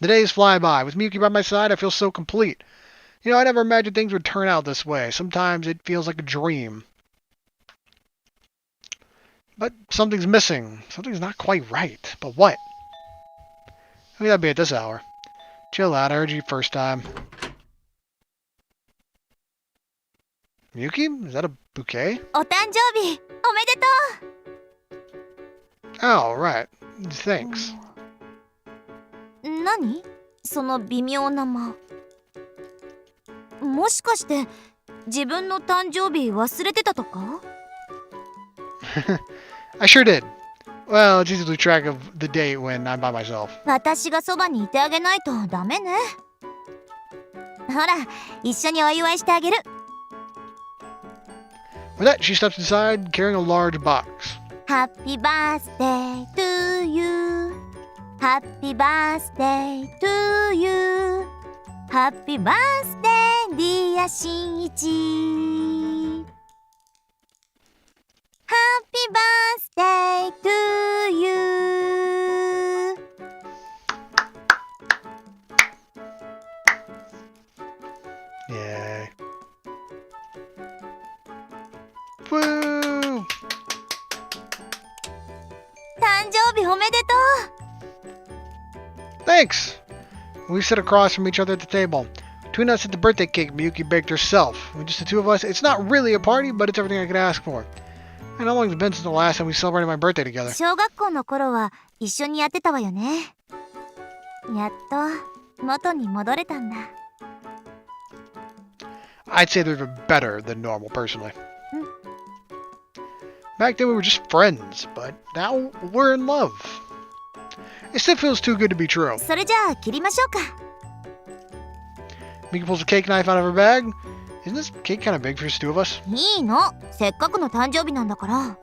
The days fly by. With Miyuki by my side, I feel so complete. You know, I never imagined things would turn out this way. Sometimes it feels like a dream. But something's missing. Something's not quite right. But what? Who could that be at this hour? Chill out, I heard you first time. Miyuki? Is that a bouquet? お誕生日おめでと Oh, right. Thanks. う。何？その微妙な間。もしかして自分の誕生日忘れてたとか？ I sure did. Well, it's easy to lose track of the date when I'm by myself. 私がそばにいてあげないとダメね。ほら、一緒にお祝いしてあげる。With that, she steps inside, carrying a large box. Happy birthday to you. Happy birthday to you. Happy birthday, dear 新一。Happy birthday to you. Yay. Woo! 誕生日おめでと Thanks! We sit across from each other at the table. Between us at the birthday cake Miyuki baked herself. With just the two of us, it's not really a party, but it's everything I could ask for. And how long has it been since the last time we celebrated my birthday together? う。小学校の頃は一緒にやってたわよね。やっと元に戻れたんだ。I'd say they're better than normal, personally. Back then we were just friends, but now we're in love. It still feels too good to be true. それじゃあ切りましょうか。Miyuki pulls a cake knife out of her bag. Isn't this cake kind of big for just two of us? いいの。せっかくの誕生日なんだから。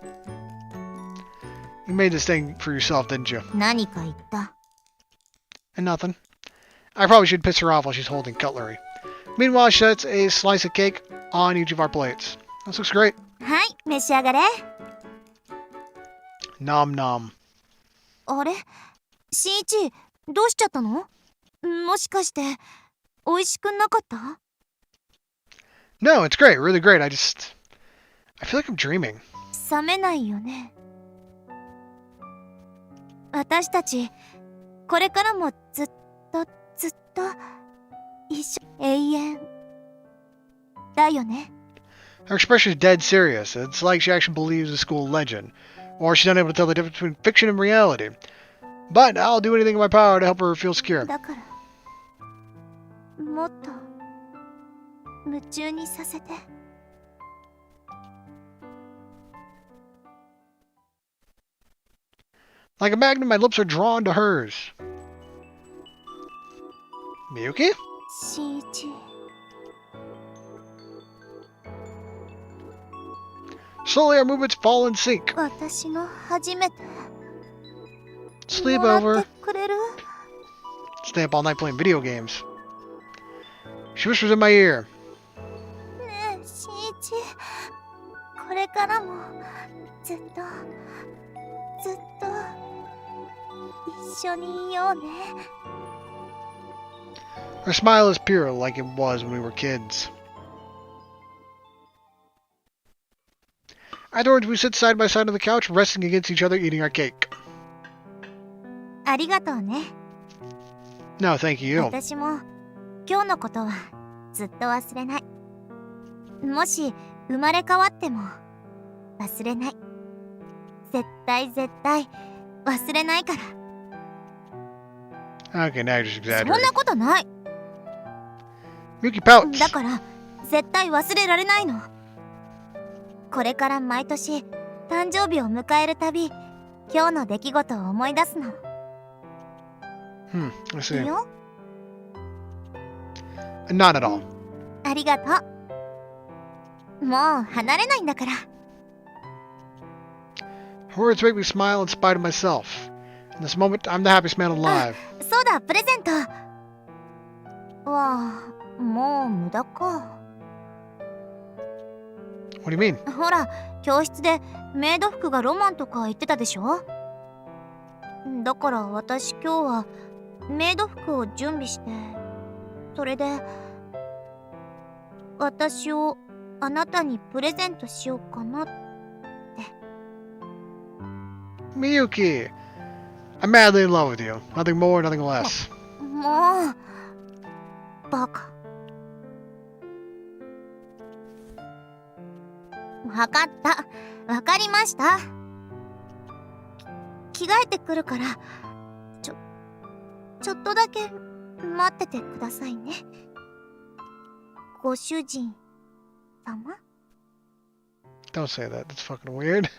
You made this thing for yourself, didn't you? 何か言った。And nothing. I probably should piss her off while she's holding cutlery. Meanwhile, she sets a slice of cake on each of our plates. This looks great. はい、召し上がれ。Nom nom. あれ？新一、どうしちゃったの？もしかして、美味しくなかった？ No, it's great, really great. I feel like I'm dreaming. 冷めないよね。私たち、これからもずっと一緒、永遠だよね。Her expression is dead serious. It's like she actually believes the school legend. Or she's unable to tell the difference between fiction and reality. But I'll do anything in my power to help her feel secure. だから、もっと夢中にさせて。Like a magnet, my lips are drawn to hers. Miyuki? 新一。Slowly our movements fall in sync. 私の初めて。もらっ Sleepover. てくれる？ Stay up all night playing video games. She whispers in my ear. ねえ、新一。これからもずっと一緒にいようね。Her smile is pure like it was when we were kids. Afterwards, we sit side by side on the couch, resting against each other, eating our cake. ありがとうね。 No, thank you. 私も今日のことはずっと忘れない。もし生まれ変わっても忘れない。絶対忘れないから。Okay, now you're just そん exaggerating. なことない。 Miyuki pouts. だから絶対忘れられないの。これから毎年誕生日を迎えるたび、今日の出来事を思い出すの。I いい see. よ。 Not at all. ありがとう。もう離れないんだから。 Her words make me smile in spite of myself. In this moment, I'm the happiest man alive. そうだ、プレゼントはもう無駄か。 What do you mean? ほら、教室でメイド服がロマンとか言ってたでしょ。だから私今日はメイド服を準備して、それで私をあなたにプレゼントしようかなって。 Miyuki! I'm madly in love with you. Nothing more, nothing less. もうバカ。わかった、わかりました。着替えてくるから、ちょっとだけ待っててくださいね、ご主人様。 Don't say that. That's fucking weird.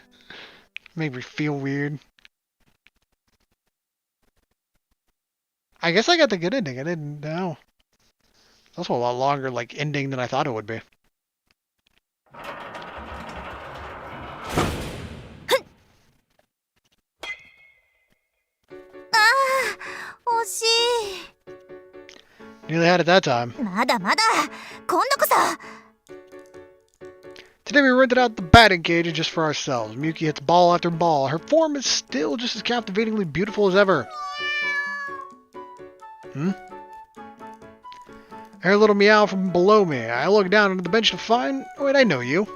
Make me feel weird. I guess I got the good ending. I didn't know. That's a lot longer, like, ending than I thought it would be. 惜し Nearly had it that time. い。まだまだ、今度こそ。 Today we rented out the batting cages just for ourselves. Miyuki hits ball after ball. Her form is still just as captivatingly beautiful as ever. I hear a little meow from below me. I look down onto the bench to find... Wait, I know you.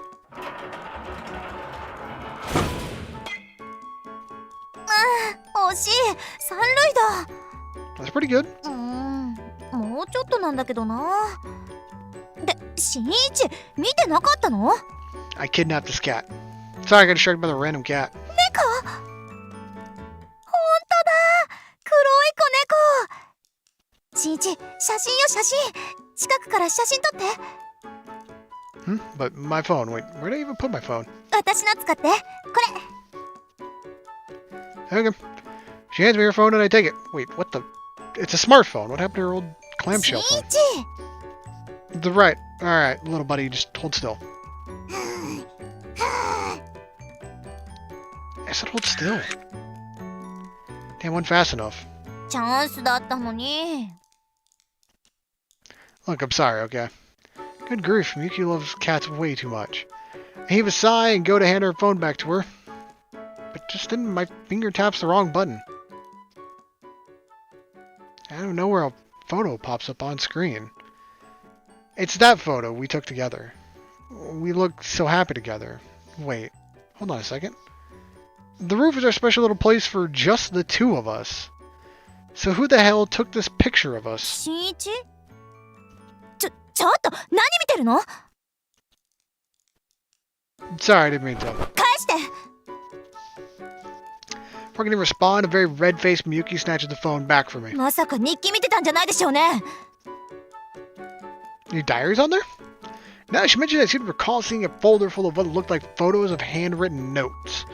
惜しい、三塁打。 That's pretty good. もうちょっとなんだけどな。で、新一、見てなかったの？ I kidnapped this cat. Sorry, I got distracted by the random cat. 猫？ほんとだ、黒い子猫。新一、写真よ写真。近くから写真撮って。 But my phone. Wait, where did I even put my phone? 私の使って。これ。 Okay. She hands me her phone and I take it. Wait, what the... It's a smartphone. What happened to her old clamshell 新 phone? 一。 The right. Alright, little buddy, just hold still. I said hold still. Damn, wasn't fast enough. チャンスだったのに。 Look, I'm sorry, okay? Good grief, Miyuki loves cats way too much. I heave a sigh and go to hand her phone back to her. But just then my finger taps the wrong button. Out of nowhere, a photo pops up on screen. It's that photo we took together. We look so happy together. Wait, hold on a second. The roof is our special little place for just the two of us. So who the hell took this picture of us? 新一？ちょっと何見てるの？ Sorry, I didn't mean to. 返して。 Before I can even respond, a very red-faced Miyuki snatches the phone back from me. まさか日記見てたんじゃないでしょうね。 Your diary's on there? Now that she mentioned it, I seem to recall seeing a folder full of what looked like photos of handwritten notes,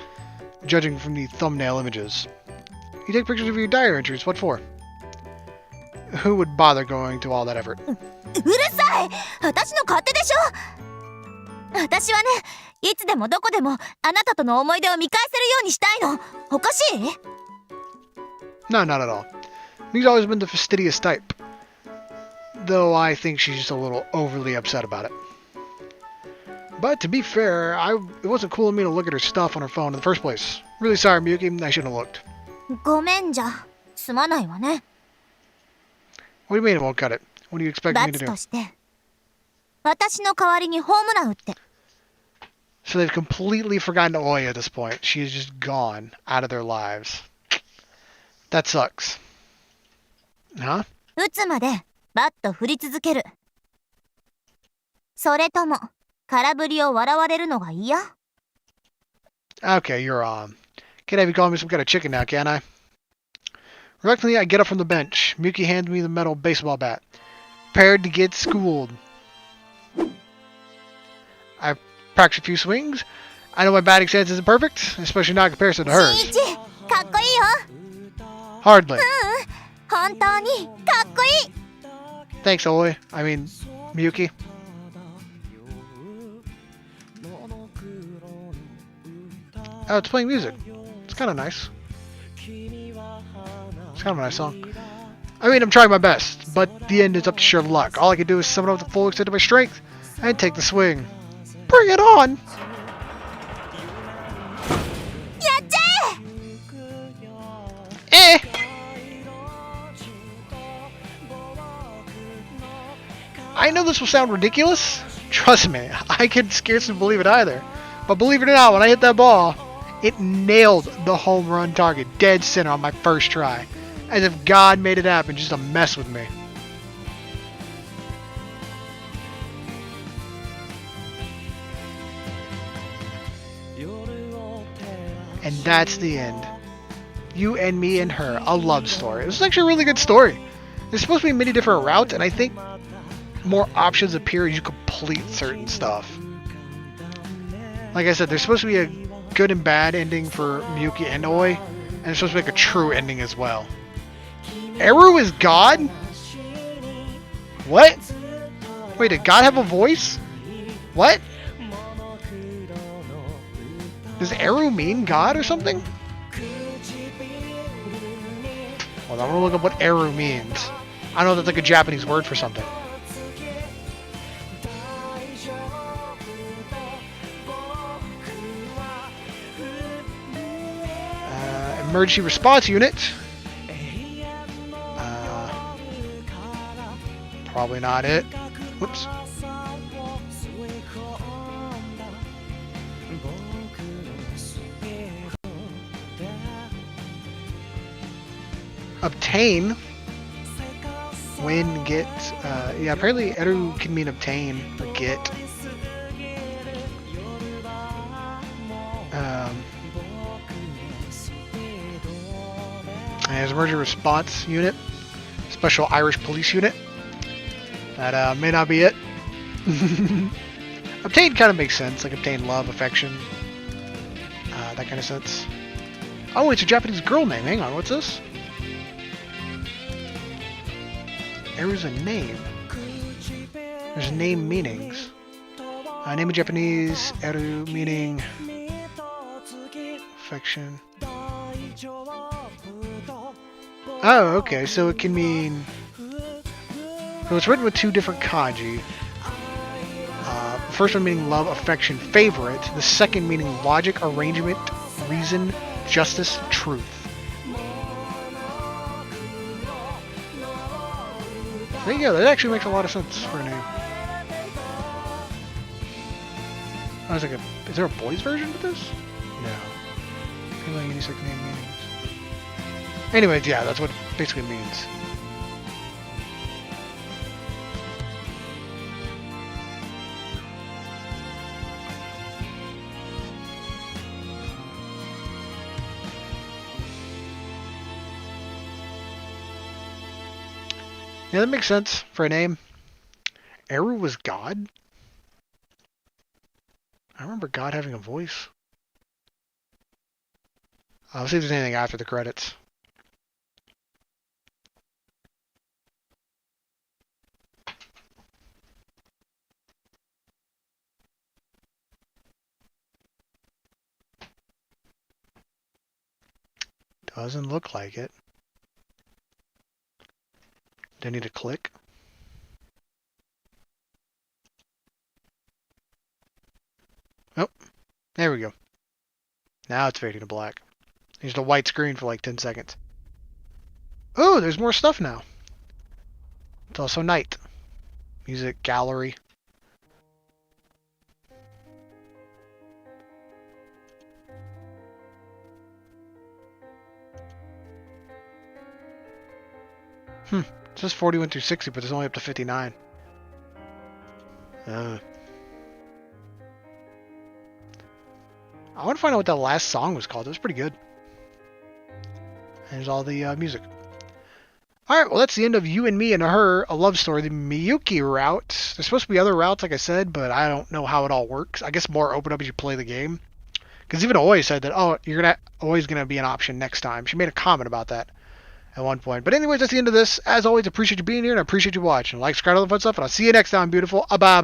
judging from the thumbnail images. You take pictures of your diary entries, what for? Who would bother going to all that effort? うるさい！私の勝手でしょ。私はね、いつでもどこでもあなたとの思い出を見返せるようにしたいの。おかしい？ No, not at all. He's always been the fastidious type. Though I think she's just a little overly upset about it. But to be fair, it wasn't cool of me to look at her stuff on her phone in the first place. Really sorry, Miyuki, I shouldn't have looked. ごめんじゃ、すまないわね。 What do you mean it won't cut it? What do you expect me to 罰 do? として、私の代わりにホームラン打って。 So they've completely forgotten Oya at this point. She is just gone out of their lives. That sucks. Huh? 打つまでバッと振り続ける。それとも空振りを笑われるのが嫌？ Okay, you're can't have you call me some kind of chicken now, can I? Reluctantly, I get up from the bench. Miyuki hands me the metal baseball bat. Prepared to get schooled. I practice a few swings. I know my batting stance isn't perfect, especially not in comparison to hers. シンイチ、かっこいいよ。 Hardly. 本当にかっこいい。 Thanks, Oi. I mean, Miyuki. Oh, it's playing music. It's kind of nice. It's kind of a nice song. I mean, I'm trying my best, but the end is up to sheer luck. All I can do is summon up the full extent of my strength and take the swing. Bring it on! やっちゃえ。 Eh! I know this will sound ridiculous. Trust me, I can scarcely believe it either. But believe it or not, when I hit that ball, it nailed the home run target dead center on my first try. As if God made it happen just to mess with me. And that's the end. You and me and her, a love story. This is actually a really good story. There's supposed to be many different routes, and I think more options appear as you complete certain stuff. Like I said, there's supposed to be a good and bad ending for Miyuki and Oi, and there's supposed to be like a true ending as well. Eru is God? What? Wait, did God have a voice? What? Does Eru mean God or something? Hold on, I'm gonna look up what Eru means. I know that's like a Japanese word for something. Emergency response unit. Probably not it. Whoops. Obtain. Win, get. Yeah, apparently Eru can mean obtain or get. There's emergency response unit. Special Irish police unit. That may not be it. Obtain kind of makes sense, like obtain love, affection, that kind of sense. Oh, it's a Japanese girl name. Hang on, what's this? There's a name. There's name meanings. Name in Japanese, Eru meaning affection. Oh, okay, so it can mean... So it's written with two different kanji. The first one meaning love, affection, favorite. The second meaning logic, arrangement, reason, justice, truth. There you go, that actually makes a lot of sense for a name. I was like, is there a boys version of this? No. Feeling any second name meanings. Anyways, yeah, that's what it basically means. Yeah, that makes sense for a name. Eru was God? I remember God having a voice. I'll see if there's anything after the credits. Doesn't look like it. Do I need to click? Oh, there we go. Now it's fading to black. There's a white screen for like 10 seconds. Oh, there's more stuff now. It's also night. Music, gallery. It says 41 through 60, but there's only up to 59. I want to find out what that last song was called. It was pretty good. And there's all the music. Alright, well that's the end of You and Me and Her, a love story, the Miyuki route. There's supposed to be other routes, like I said, but I don't know how it all works. I guess more open up as you play the game. Because even Oi said that, oh, always going to be an option next time. She made a comment about that at one point. But anyways, that's the end of this. As always, appreciate you being here and I appreciate you watching. Like, subscribe, all the fun stuff, and I'll see you next time, beautiful. Bye-bye.